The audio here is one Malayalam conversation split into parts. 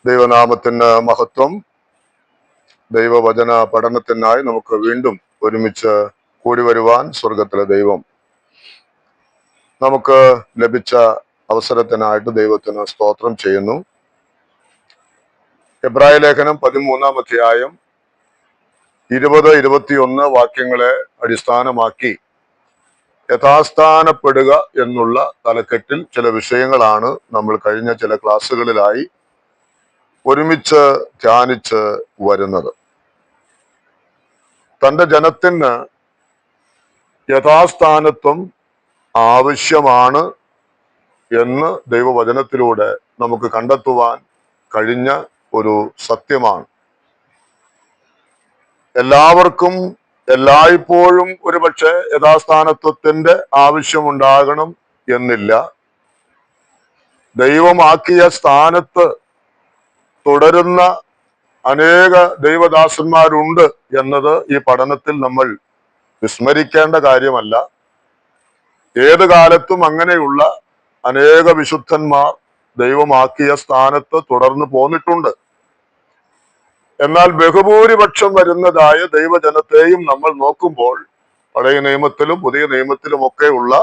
ദൈവനാമത്തിന് മഹത്വം. ദൈവവചന പഠനത്തിനായി നമുക്ക് വീണ്ടും ഒരുമിച്ച് കൂടി വരുവാൻ സ്വർഗത്തിലെ ദൈവം നമുക്ക് ലഭിച്ച അവസരത്തിനായിട്ട് ദൈവത്തിന് സ്തോത്രം ചെയ്യുന്നു. എബ്രായ ലേഖനം 13-ാം അധ്യായം 20-21 വാക്യങ്ങളെ അടിസ്ഥാനമാക്കി യഥാസ്ഥാനപ്പെടുക എന്നുള്ള തലക്കെട്ടിൽ ചില വിഷയങ്ങളാണ് നമ്മൾ കഴിഞ്ഞ ചില ക്ലാസ്സുകളിലായി ഒരുമിച്ച് ധ്യാനിച്ച് വരുന്നത്. തൻ്റെ ജനത്തിന് യഥാസ്ഥാനത്വം ആവശ്യമാണ് എന്ന് ദൈവവചനത്തിലൂടെ നമുക്ക് കണ്ടെത്തുവാൻ കഴിഞ്ഞ ഒരു സത്യമാണ്. എല്ലാവർക്കും എല്ലായ്പ്പോഴും ഒരുപക്ഷെ യഥാസ്ഥാനത്വത്തിന്റെ ആവശ്യമുണ്ടാകണം എന്നില്ല. ദൈവമാക്കിയ സ്ഥാനത്ത് തുടരുന്ന അനേക ദൈവദാസന്മാരുണ്ട് എന്നത് ഈ പഠനത്തിൽ നമ്മൾ വിസ്മരിക്കേണ്ട കാര്യമല്ല. ഏത് കാലത്തും അങ്ങനെയുള്ള അനേക വിശുദ്ധന്മാർ ദൈവമാക്കിയ സ്ഥാനത്ത് തുടർന്ന് പോന്നിട്ടുണ്ട്. എന്നാൽ ബഹുഭൂരിപക്ഷം വരുന്നതായ ദൈവജനത്തെയും നമ്മൾ നോക്കുമ്പോൾ പഴയ നിയമത്തിലും പുതിയ നിയമത്തിലും ഒക്കെയുള്ള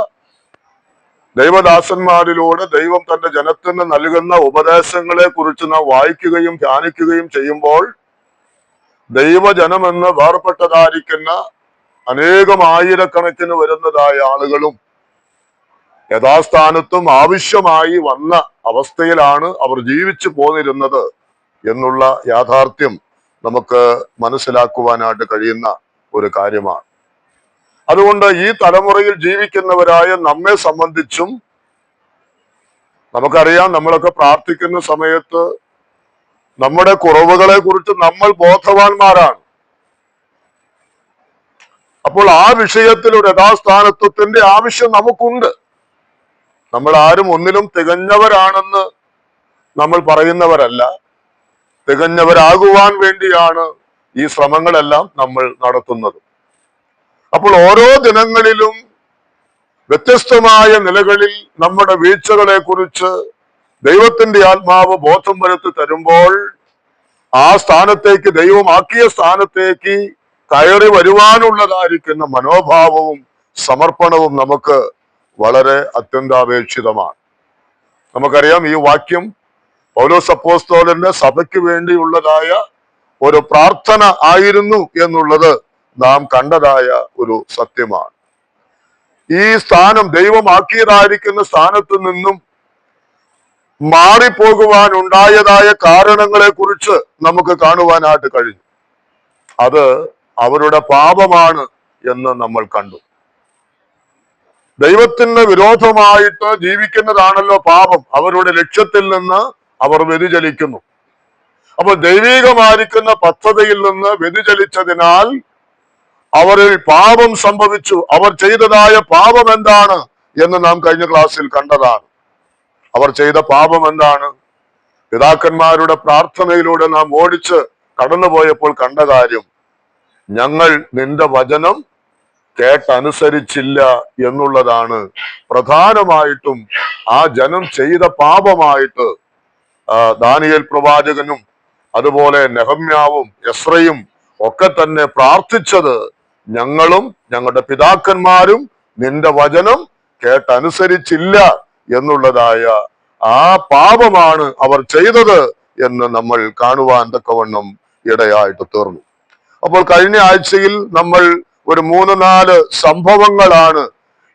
ദൈവദാസന്മാരിലൂടെ ദൈവം തന്റെ ജനത്തിന് നൽകുന്ന ഉപദേശങ്ങളെ കുറിച്ച് നാം വായിക്കുകയും ധ്യാനിക്കുകയും ചെയ്യുമ്പോൾ ദൈവജനമെന്ന് വേർപെട്ടതായിരിക്കുന്ന അനേകം ആയിരക്കണക്കിന് വരുന്നതായ ആളുകളും യഥാസ്ഥാനത്തും ആവശ്യമായി വന്ന അവസ്ഥയിലാണ് അവർ ജീവിച്ചു പോന്നിരുന്നത് എന്നുള്ള യാഥാർത്ഥ്യം നമുക്ക് മനസ്സിലാക്കുവാനായിട്ട് കഴിയുന്ന ഒരു കാര്യമാണ്. അതുകൊണ്ട് ഈ തലമുറയിൽ ജീവിക്കുന്നവരായ നമ്മെ സംബന്ധിച്ചും നമുക്കറിയാം, നമ്മളൊക്കെ പ്രാർത്ഥിക്കുന്ന സമയത്ത് നമ്മുടെ കുറവുകളെ കുറിച്ച് നമ്മൾ ബോധവാന്മാരാണ്. അപ്പോൾ ആ വിഷയത്തിൽ ഒരു യഥാസ്ഥാനത്വത്തിന്റെ ആവശ്യം നമുക്കുണ്ട്. നമ്മൾ ആരും ഒന്നിലും തികഞ്ഞവരാണെന്ന് നമ്മൾ പറയുന്നവരല്ല. തികഞ്ഞവരാകുവാൻ വേണ്ടിയാണ് ഈ ശ്രമങ്ങളെല്ലാം നമ്മൾ നടത്തുന്നത്. അപ്പോൾ ഓരോ ദിനങ്ങളിലും വ്യത്യസ്തമായ നിലകളിൽ നമ്മുടെ വീഴ്ചകളെ കുറിച്ച് ദൈവത്തിന്റെ ആത്മാവ് ബോധം വരുത്തി തരുമ്പോൾ ആ സ്ഥാനത്തേക്ക്, ദൈവമാക്കിയ സ്ഥാനത്തേക്ക് കയറി വരുവാനുള്ളതായിരിക്കുന്ന മനോഭാവവും സമർപ്പണവും നമുക്ക് വളരെ അത്യന്താപേക്ഷിതമാണ്. നമുക്കറിയാം, ഈ വാക്യം പൗലോസ് അപ്പോസ്തലന്റെ സഭയ്ക്ക് വേണ്ടിയുള്ളതായ ഒരു പ്രാർത്ഥന ആയിരുന്നു എന്നുള്ളത് നാം കണ്ടതായ ഒരു സത്യമാണ്. ഈ സ്ഥാനം, ദൈവമാക്കിയതായിരിക്കുന്ന സ്ഥാനത്ത് നിന്നും മാറിപ്പോകുവാൻ ഉണ്ടായതായ കാരണങ്ങളെ കുറിച്ച് നമുക്ക് കാണുവാനായിട്ട് കഴിഞ്ഞു. അത് അവരുടെ പാപമാണ് എന്ന് നമ്മൾ കണ്ടു. ദൈവത്തിന് വിരോധമായിട്ട് ജീവിക്കുന്നതാണല്ലോ പാപം. അവരുടെ ലക്ഷ്യത്തിൽ നിന്ന് അവർ വ്യതിചലിക്കുന്നു. അപ്പൊ ദൈവികമായിരിക്കുന്ന പദ്ധതിയിൽ നിന്ന് വ്യതിചലിച്ചതിനാൽ അവരിൽ പാപം സംഭവിച്ചു. അവർ ചെയ്തതായ പാപം എന്താണ് എന്ന് നാം കഴിഞ്ഞ ക്ലാസ്സിൽ കണ്ടതാണ്. അവർ ചെയ്ത പാപം എന്താണ്? പിതാക്കന്മാരുടെ പ്രാർത്ഥനയിലൂടെ നാം ഓടിച്ച് കടന്നുപോയപ്പോൾ കണ്ട കാര്യം, ഞങ്ങൾ നിന്റെ വചനം കേട്ടനുസരിച്ചില്ല എന്നുള്ളതാണ് പ്രധാനമായിട്ടും ആ ജനം ചെയ്ത പാപമായിട്ട് ദാനിയേൽ പ്രവാചകനും അതുപോലെ നെഹമ്യാവും എസ്രയും ഒക്കെ തന്നെ പ്രാർത്ഥിച്ചത്, ഞങ്ങളും ഞങ്ങളുടെ പിതാക്കന്മാരും നിന്റെ വചനം കേട്ടനുസരിച്ചില്ല എന്നുള്ളതായ ആ പാപമാണ് അവർ ചെയ്തത് എന്ന് നമ്മൾ കാണുവാൻ തക്കവണ്ണം ഇടയായിട്ട് തീർന്നു. അപ്പോൾ കഴിഞ്ഞ ആഴ്ചയിൽ നമ്മൾ ഒരു 3-4 സംഭവങ്ങളാണ്,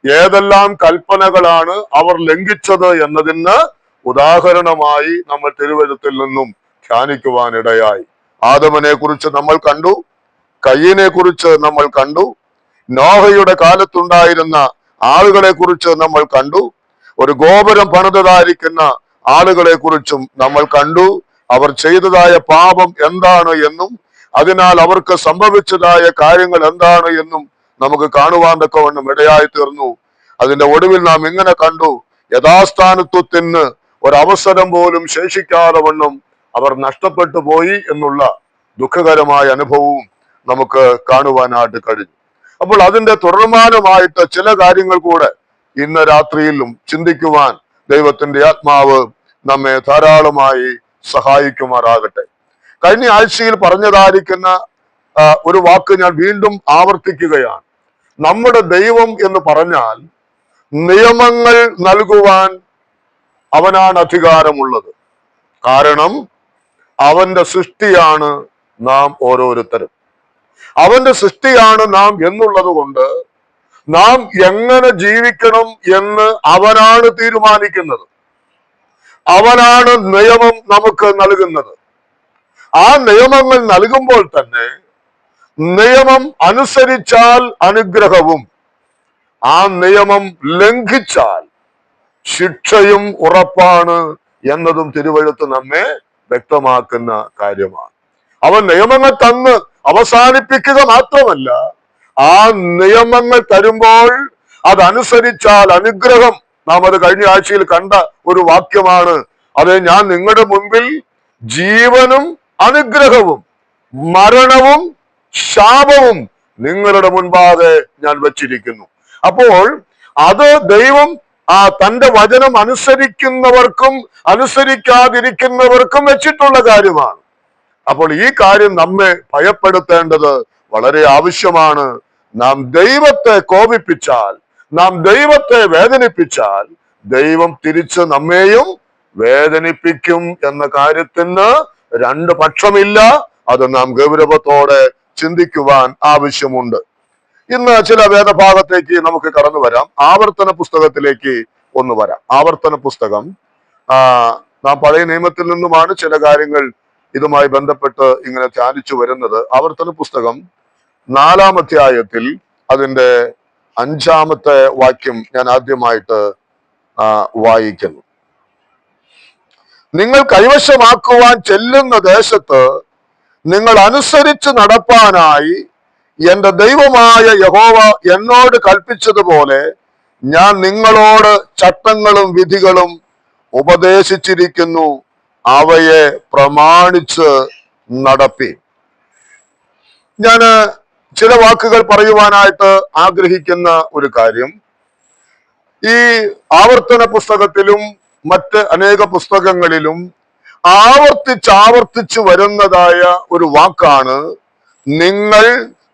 ഏതെല്ലാം കൽപ്പനകളാണ് അവർ ലംഘിച്ചത് എന്നതിന് ഉദാഹരണമായി നമ്മൾ തിരുവചനത്തിൽ നിന്നും ധ്യാനിക്കുവാൻ ഇടയായി. ആദമിനെ കുറിച്ച് നമ്മൾ കണ്ടു, കയ്യനെ കുറിച്ച് നമ്മൾ കണ്ടു, നോഹയുടെ കാലത്തുണ്ടായിരുന്ന ആളുകളെ കുറിച്ച് നമ്മൾ കണ്ടു, ഒരു ഗോപുരം പണിതതായിരിക്കുന്ന ആളുകളെ കുറിച്ചും നമ്മൾ കണ്ടു. അവർ ചെയ്തതായ പാപം എന്താണ് എന്നും അതിനാൽ അവർക്ക് സംഭവിച്ചതായ കാര്യങ്ങൾ എന്താണ് എന്നും നമുക്ക് കാണുവാൻ തക്കവണ്ണം ഇടയായി തീർന്നു. അതിന്റെ ഒടുവിൽ നാം ഇങ്ങനെ കണ്ടു, യഥാസ്ഥാനത്വത്തിന് ഒരവസരം പോലും ശേഷിക്കാതെ വണ്ണം അവർ നഷ്ടപ്പെട്ടു പോയി എന്നുള്ള ദുഃഖകരമായ അനുഭവവും നമുക്ക് കാണുവാനായിട്ട് കഴിഞ്ഞു. അപ്പോൾ അതിന്റെ തുടർമാനമായിട്ട് ചില കാര്യങ്ങൾ കൂടെ ഇന്ന് രാത്രിയിലും ചിന്തിക്കുവാൻ ദൈവത്തിന്റെ ആത്മാവ് നമ്മെ ധാരാളമായി സഹായിക്കുമാറാകട്ടെ. കഴിഞ്ഞ ആഴ്ചയിൽ പറഞ്ഞതായിരിക്കുന്ന ഒരു വാക്ക് ഞാൻ വീണ്ടും ആവർത്തിക്കുകയാണ്. നമ്മുടെ ദൈവം എന്ന് പറഞ്ഞാൽ നിയമങ്ങൾ നൽകുവാൻ അവനാണ് അധികാരമുള്ളത്. കാരണം അവന്റെ സൃഷ്ടിയാണ് നാം ഓരോരുത്തരും. അവന്റെ സൃഷ്ടിയാണ് നാം എന്നുള്ളത് കൊണ്ട് നാം എങ്ങനെ ജീവിക്കണം എന്ന് അവനാണ് തീരുമാനിക്കുന്നത്. അവനാണ് നിയമം നമുക്ക് നൽകുന്നത്. ആ നിയമങ്ങൾ നൽകുമ്പോൾ തന്നെ നിയമം അനുസരിച്ചാൽ അനുഗ്രഹവും ആ നിയമം ലംഘിച്ചാൽ ശിക്ഷയും ഉറപ്പാണ് എന്നതും തിരുവെഴുത്ത് നമ്മെ വ്യക്തമാക്കുന്ന കാര്യമാണ്. അവൻ നിയമങ്ങൾ തന്ന് അവസാനിപ്പിക്കുക മാത്രമല്ല, ആ നിയമങ്ങൾ തരുമ്പോൾ അതനുസരിച്ചാൽ അനുഗ്രഹം. നാം അത് കഴിഞ്ഞ ആഴ്ചയിൽ കണ്ട ഒരു വാക്യമാണ്. അത് ഞാൻ നിങ്ങളുടെ മുൻപിൽ ജീവനും അനുഗ്രഹവും മരണവും ശാപവും നിങ്ങളുടെ മുൻപാകെ ഞാൻ വച്ചിരിക്കുന്നു. അപ്പോൾ അത് ദൈവം തന്റെ വചനം അനുസരിക്കുന്നവർക്കും അനുസരിക്കാതിരിക്കുന്നവർക്കും വെച്ചിട്ടുള്ള കാര്യമാണ്. അപ്പോൾ ഈ കാര്യം നമ്മെ ഭയപ്പെടുത്തേണ്ടത് വളരെ ആവശ്യമാണ്. നാം ദൈവത്തെ കോപിപ്പിച്ചാൽ, നാം ദൈവത്തെ വേദനിപ്പിച്ചാൽ ദൈവം തിരിച്ച് നമ്മെയും വേദനിപ്പിക്കും എന്ന കാര്യത്തിന് രണ്ട് പക്ഷമില്ല. അത് നാം ഗൗരവത്തോടെ ചിന്തിക്കുവാൻ ആവശ്യമുണ്ട്. ഇന്ന് ചില വേദഭാഗത്തേക്ക് നമുക്ക് കടന്നു വരാം. ആവർത്തന പുസ്തകത്തിലേക്ക് ഒന്ന് വരാം. ആവർത്തന പുസ്തകം നാം പഴയ നിയമത്തിൽ നിന്നുമാണ് ചില കാര്യങ്ങൾ ഇതുമായി ബന്ധപ്പെട്ട് ഇങ്ങനെ ധ്യാനിച്ചു വരുന്നത്. ആവർത്തന പുസ്തകം 4-ാം അധ്യായത്തിൽ അതിന്റെ 5-ാമത്തെ വാക്യം ഞാൻ ആദ്യമായിട്ട് വായിക്കുന്നു. നിങ്ങൾ കൈവശമാക്കുവാൻ ചെല്ലുന്ന ദേശത്ത് നിങ്ങൾ അനുസരിച്ച് നടപ്പാനായി എന്റെ ദൈവമായ യഹോവ എന്നോട് കൽപ്പിച്ചതുപോലെ ഞാൻ നിങ്ങളോട് ചട്ടങ്ങളും വിധികളും ഉപദേശിച്ചിരിക്കുന്നു, അവയെ പ്രമാണിച്ച് നടപ്പി. ഞാൻ ചില വാക്കുകൾ പറയുവാനായിട്ട് ആഗ്രഹിക്കുന്ന ഒരു കാര്യം, ഈ ആവർത്തന പുസ്തകത്തിലും മറ്റ് അനേക പുസ്തകങ്ങളിലും ആവർത്തിച്ചാവർത്തിച്ചു വരുന്നതായ ഒരു വാക്കാണ് നിങ്ങൾ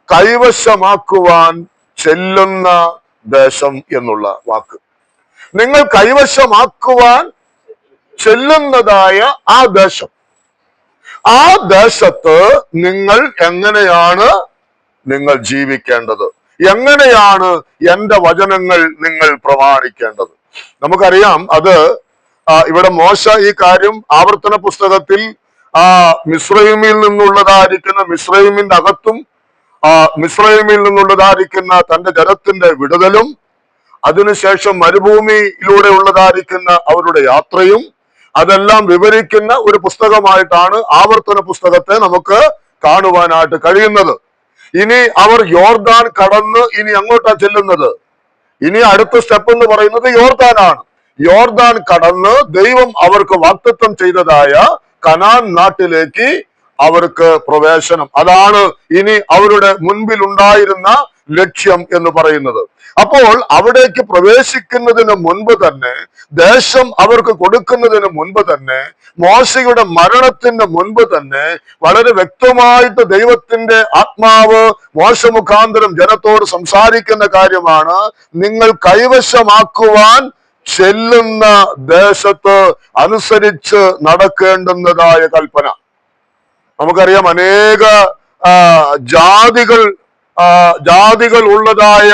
കൈവശമാക്കുവാൻ ചെല്ലുന്ന ദേശം എന്നുള്ള വാക്ക്. നിങ്ങൾ കൈവശമാക്കുവാൻ ചെല്ലുന്നതായ ആ ദേശം, ആ ദേശത്ത് നിങ്ങൾ എങ്ങനെയാണ് നിങ്ങൾ ജീവിക്കേണ്ടത്, എങ്ങനെയാണ് എന്റെ വചനങ്ങൾ നിങ്ങൾ പ്രമാണിക്കേണ്ടത്. നമുക്കറിയാം, അത് ഇവിടെ മോശ ഈ കാര്യം ആവർത്തന പുസ്തകത്തിൽ മിസ്രൈമിൽ നിന്നുള്ളതായിരിക്കുന്ന മിസ്രൈമിന്റെ അകത്തും മിസ്രൈമിൽ നിന്നുള്ളതായിരിക്കുന്ന തന്റെ ജനത്തിന്റെ വിടുതലും അതിനുശേഷം മരുഭൂമിയിലൂടെ ഉള്ളതായിരിക്കുന്ന അവരുടെ യാത്രയും അതെല്ലാം വിവരിക്കുന്ന ഒരു പുസ്തകമായിട്ടാണ് ആവർത്തന പുസ്തകത്തെ നമുക്ക് കാണുവാനായിട്ട് കഴിയുന്നത്. ഇനി അവർ യോർദാൻ കടന്ന് ഇനി അങ്ങോട്ടാ ചെല്ലുന്നത്. ഇനി അടുത്ത സ്റ്റെപ്പ് എന്ന് പറയുന്നത് യോർദാനാണ്. യോർദാൻ കടന്ന് ദൈവം അവർക്ക് വാഗ്ദത്തം ചെയ്തതായ കനാൻ നാട്ടിലേക്ക് അവർക്ക് പ്രവേശനം. അതാണ് ഇനി അവരുടെ മുൻപിൽ ഉണ്ടായിരുന്ന ലക്ഷ്യം എന്ന് പറയുന്നത്. അപ്പോൾ അവിടേക്ക് പ്രവേശിക്കുന്നതിന് മുൻപ് തന്നെ, ദേശം അവർക്ക് കൊടുക്കുന്നതിന് മുൻപ് തന്നെ, മോശയുടെ മരണത്തിന് മുൻപ് തന്നെ വളരെ വ്യക്തമായിട്ട് ദൈവത്തിന്റെ ആത്മാവ് മോശ മുഖാന്തരം ജനത്തോട് സംസാരിക്കുന്ന കാര്യമാണ്, നിങ്ങൾ കൈവശമാക്കുവാൻ ചെല്ലുന്ന ദേശത്ത് അനുസരിച്ച് നടക്കേണ്ടുന്നതായ കൽപ്പന. നമുക്കറിയാം, അനേക ജാതികൾ ഉള്ളതായ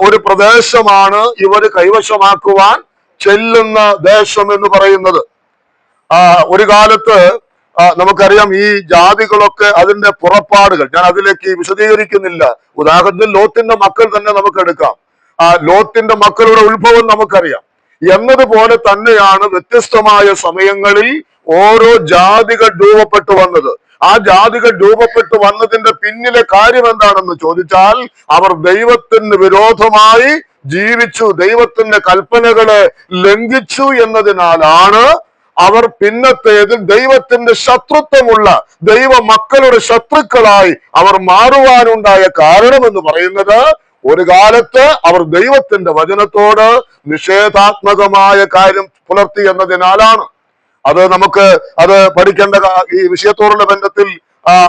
ഒരു പ്രദേശമാണ് ഇവര് കൈവശമാക്കുവാൻ ചെല്ലുന്ന ദേശം എന്ന് പറയുന്നത്. ഒരു കാലത്ത് നമുക്കറിയാം, ഈ ജാതികളൊക്കെ അതിന്റെ പുറപ്പാടുകൾ ഞാൻ അതിലേക്ക് വിശദീകരിക്കുന്നില്ല. ഉദാഹരണത്തിന് ലോത്തിന്റെ മക്കൾ തന്നെ നമുക്ക് എടുക്കാം. ലോത്തിന്റെ മക്കളുടെ ഉത്ഭവം നമുക്കറിയാം. എന്നതുപോലെ തന്നെയാണ് വ്യത്യസ്തമായ സമയങ്ങളിൽ ഓരോ ജാതികൾ രൂപപ്പെട്ടു വന്നത്. ആ ജാതികൾ രൂപപ്പെട്ടു വന്നതിന്റെ പിന്നിലെ കാര്യം എന്താണെന്ന് ചോദിച്ചാൽ, അവർ ദൈവത്തിന് വിരോധമായി ജീവിച്ചു, ദൈവത്തിന്റെ കൽപ്പനകളെ ലംഘിച്ചു എന്നതിനാലാണ് അവർ പിന്നത്തേതിൽ ദൈവത്തിന്റെ ശത്രുത്വമുള്ള ദൈവ മക്കളുടെ ശത്രുക്കളായി അവർ മാറുവാനുണ്ടായ കാരണം എന്ന് പറയുന്നത്, ഒരു കാലത്ത് അവർ ദൈവത്തിന്റെ വചനത്തോട് നിഷേധാത്മകമായ കാര്യം പുലർത്തി എന്നതിനാലാണ്. അത് പഠിക്കേണ്ട ഈ വിഷയത്തോടുള്ള ബന്ധത്തിൽ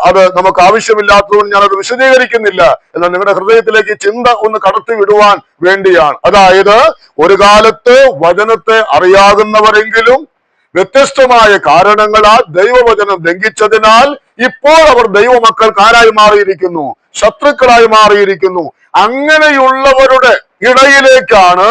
അത് നമുക്ക് ആവശ്യമില്ലാത്തതുകൊണ്ട് ഞാനത് വിശദീകരിക്കുന്നില്ല. എന്നാൽ നിങ്ങളുടെ ഹൃദയത്തിലേക്ക് ചിന്ത ഒന്ന് കടത്തി വിടുവാൻ വേണ്ടിയാണ്. അതായത് ഒരു കാലത്ത് വചനത്തെ അറിയാകുന്നവരെങ്കിലും വ്യത്യസ്തമായ കാരണങ്ങളാൽ ദൈവവചനം ലംഘിച്ചതിനാൽ ഇപ്പോൾ അവർ ദൈവമക്കൾക്കാരായി മാറിയിരിക്കുന്നു, ശത്രുക്കളായി മാറിയിരിക്കുന്നു. അങ്ങനെയുള്ളവരുടെ ഇടയിലേക്കാണ്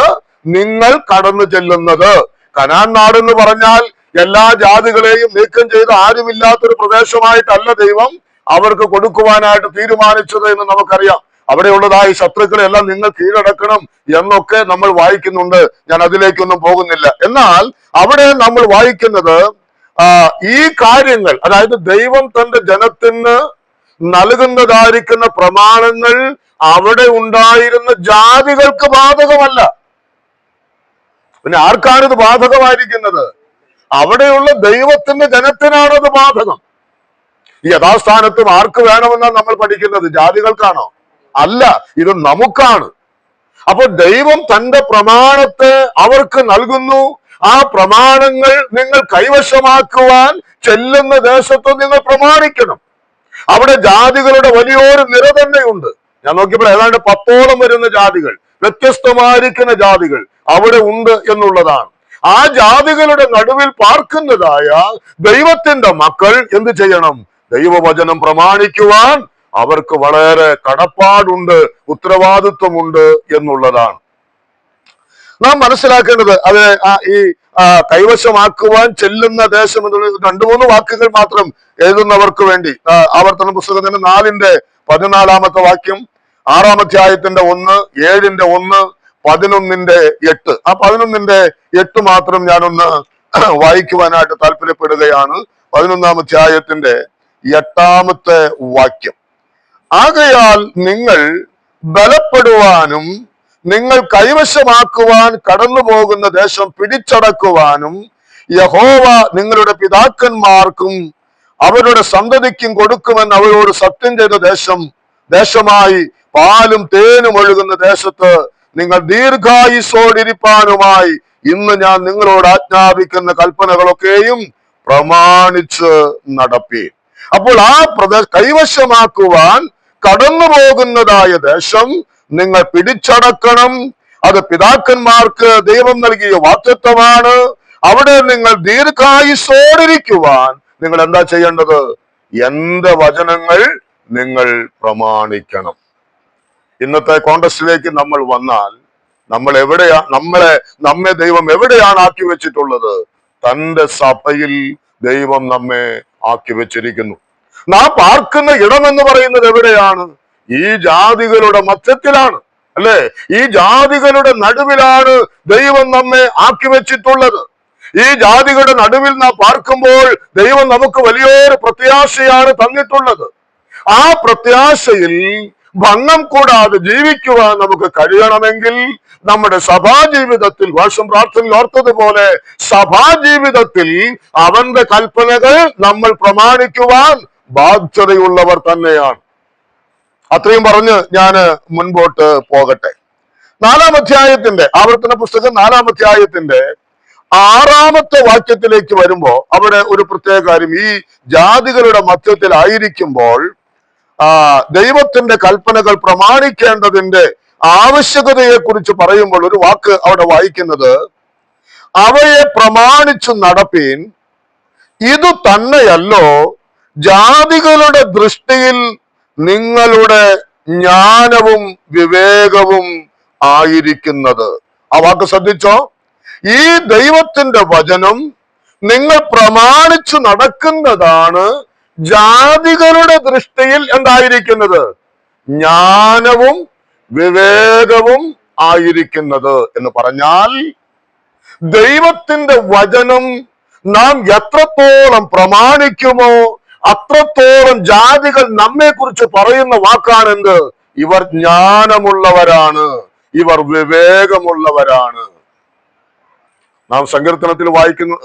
നിങ്ങൾ കടന്നു ചെല്ലുന്നത്. കനാൻ നാട് എന്ന് പറഞ്ഞാൽ എല്ലാ ജാതികളെയും നീക്കം ചെയ്ത് ആരുമില്ലാത്തൊരു പ്രദേശമായിട്ടല്ല ദൈവം അവർക്ക് കൊടുക്കുവാനായിട്ട് തീരുമാനിച്ചത് എന്ന് നമുക്കറിയാം. അവിടെയുള്ളതായി ശത്രുക്കളെ എല്ലാം നിങ്ങൾ കീഴടക്കണം എന്നൊക്കെ നമ്മൾ വായിക്കുന്നുണ്ട്. ഞാൻ അതിലേക്കൊന്നും പോകുന്നില്ല. എന്നാൽ അവിടെ നമ്മൾ വായിക്കുന്നത് ഈ കാര്യങ്ങൾ, അതായത് ദൈവം തന്റെ ജനത്തിന് നൽകുന്നതായിരിക്കുന്ന പ്രമാണങ്ങൾ അവിടെ ഉണ്ടായിരുന്ന ജാതികൾക്ക് ബാധകമല്ല. പിന്നെ ആർക്കാണിത് ബാധകമായിരിക്കുന്നത്? അവിടെയുള്ള ദൈവത്തിന്റെ ജനത്തിനാണത് ബാധകം. ഈ യഥാസ്ഥാനത്തും ആർക്ക് വേണമെന്നാണ് നമ്മൾ പഠിക്കുന്നത്? ജാതികൾക്കാണോ? അല്ല, ഇത് നമുക്കാണ്. അപ്പൊ ദൈവം തന്റെ പ്രമാണത്തെ അവർക്ക് നൽകുന്നു. ആ പ്രമാണങ്ങൾ നിങ്ങൾ കൈവശമാക്കുവാൻ ചെല്ലുന്ന ദേശത്ത് നിങ്ങൾ പ്രമാണിക്കണം. അവിടെ ജാതികളുടെ വലിയൊരു നിര തന്നെയുണ്ട്. ഞാൻ നോക്കിയപ്പോൾ ഏതാണ്ട് 10ഓളം വരുന്ന ജാതികൾ, വ്യത്യസ്തമായിരിക്കുന്ന ജാതികൾ അവിടെ ഉണ്ട് എന്നുള്ളതാണ്. ആ ജാതികളുടെ നടുവിൽ പാർക്കുന്നതായ ദൈവത്തിന്റെ മക്കൾ എന്ത് ചെയ്യണം? ദൈവവചനം പ്രമാണിക്കുവാൻ അവർക്ക് വളരെ കടപ്പാടുണ്ട്, ഉത്തരവാദിത്വമുണ്ട് എന്നുള്ളതാണ് നാം മനസ്സിലാക്കേണ്ടത്. അത് ഈ കൈവശമാക്കുവാൻ ചെല്ലുന്ന ദേശം എന്നുള്ള 2-3 വാക്കുകൾ മാത്രം എഴുതുന്നവർക്ക് വേണ്ടി ആവർത്തന പുസ്തകത്തിന്റെ 4-14 വാക്യം, 6-ാം അധ്യായത്തിന്റെ 1, 7-ന്റെ 1, 11-ന്റെ 8. ആ 11-ന്റെ 8 മാത്രം ഞാനൊന്ന് വായിക്കുവാനായിട്ട് താല്പര്യപ്പെടുകയാണ്. 11-ാം അധ്യായത്തിന്റെ 8-ാമത്തെ വാക്യം. ആകയാൽ നിങ്ങൾ ബലപ്പെടുവാനും നിങ്ങൾ കൈവശമാക്കുവാൻ കടന്നു പോകുന്ന ദേശം പിടിച്ചടക്കുവാനും യഹോവ നിങ്ങളുടെ പിതാക്കന്മാർക്കും അവരുടെ സന്തതിക്കും കൊടുക്കുമെന്ന് അവരോട് സത്യം ചെയ്ത ദേശമായി പാലും തേനും ഒഴുകുന്ന ദേശത്ത് നിങ്ങൾ ദീർഘായുസോടിരിപ്പാനുമായി ഇന്ന് ഞാൻ നിങ്ങളോട് ആജ്ഞാപിക്കുന്ന കൽപ്പനകളൊക്കെയും പ്രമാണിച്ച് നടപ്പീൻ. അപ്പോൾ ആ കൈവശമാക്കുവാൻ കടന്നു പോകുന്നതായ ദേശം നിങ്ങൾ പിടിച്ചടക്കണം. അത് പിതാക്കന്മാർക്ക് ദൈവം നൽകിയ വാഗ്ദത്തമാണ്. അവിടെ നിങ്ങൾ ദീർഘായുസോടിരിക്കുവാൻ നിങ്ങൾ എന്താ ചെയ്യേണ്ടത്? എന്റെ വചനങ്ങൾ നിങ്ങൾ പ്രമാണിക്കണം. ഇന്നത്തെ കോണ്ടസ്റ്റിലേക്ക് നമ്മൾ വന്നാൽ നമ്മെ ദൈവം എവിടെയാണ് ആക്കി വെച്ചിട്ടുള്ളത്? തന്റെ സഭയിൽ ദൈവം നമ്മെ ആക്കി വെച്ചിരിക്കുന്നു. നാം പാർക്കുന്ന ഇടം എന്ന് പറയുന്നത് എവിടെയാണ്? ഈ ജാതികളുടെ മധ്യത്തിലാണ്, അല്ലെ? ഈ ജാതികളുടെ നടുവിലാണ് ദൈവം നമ്മെ ആക്കി വെച്ചിട്ടുള്ളത്. ഈ ജാതികളുടെ നടുവിൽ നാം പാർക്കുമ്പോൾ ദൈവം നമുക്ക് വലിയൊരു പ്രത്യാശയാണ് തന്നിട്ടുള്ളത്. ആ പ്രത്യാശയിൽ ഭംഗം കൂടാതെ ജീവിക്കുവാൻ നമുക്ക് കഴിയണമെങ്കിൽ നമ്മുടെ സഭാജീവിതത്തിൽ, വർഷം പ്രാർത്ഥനയിൽ ഓർത്തതുപോലെ, സഭാജീവിതത്തിൽ അവന്റെ കൽപ്പനകൾ നമ്മൾ പ്രമാണിക്കുവാൻ ബാധ്യതയുള്ളവർ തന്നെയാണ്. അത്രയും പറഞ്ഞ് ഞാൻ മുൻപോട്ട് പോകട്ടെ. 4-ാം അധ്യായത്തിന്റെ ആവർത്തന പുസ്തകം 4-ാം അധ്യായത്തിന്റെ 6-ാമത്തെ വാക്യത്തിലേക്ക് വരുമ്പോ അവിടെ ഒരു പ്രത്യേക കാര്യം, ഈ ജാതികളുടെ മധ്യത്തിലായിരിക്കുമ്പോൾ ദൈവത്തിന്റെ കൽപ്പനകൾ പ്രമാണിക്കേണ്ടതിന്റെ ആവശ്യകതയെ കുറിച്ച് പറയുമ്പോൾ ഒരു വാക്ക് അവിടെ വായിക്കുന്നത്, അവയെ പ്രമാണിച്ചു നടപ്പീൻ, ഇതു തന്നെയല്ലോ ജാതികളുടെ ദൃഷ്ടിയിൽ നിങ്ങളുടെ ജ്ഞാനവും വിവേകവും ആയിരിക്കുന്നത്. ആ വാക്ക് ശ്രദ്ധിച്ചോ? ഈ ദൈവത്തിന്റെ വചനം നിങ്ങൾ പ്രമാണിച്ചു നടക്കുന്നതാണ് ജാതികളുടെ ദൃഷ്ടിയിൽ എന്തായിരിക്കുന്നത്? ജ്ഞാനവും വിവേകവും ആയിരിക്കുന്നത് എന്ന് പറഞ്ഞാൽ, ദൈവത്തിന്റെ വചനം നാം എത്രത്തോളം പ്രമാണിക്കുമോ അത്രത്തോളം ജാതികൾ നമ്മെ കുറിച്ച് പറയുന്ന വാക്കാണെന്ത്? ഇവർ ജ്ഞാനമുള്ളവരാണ്, ഇവർ വിവേകമുള്ളവരാണ്. നാം സങ്കീർത്തനത്തിൽ വായിക്കുന്നു,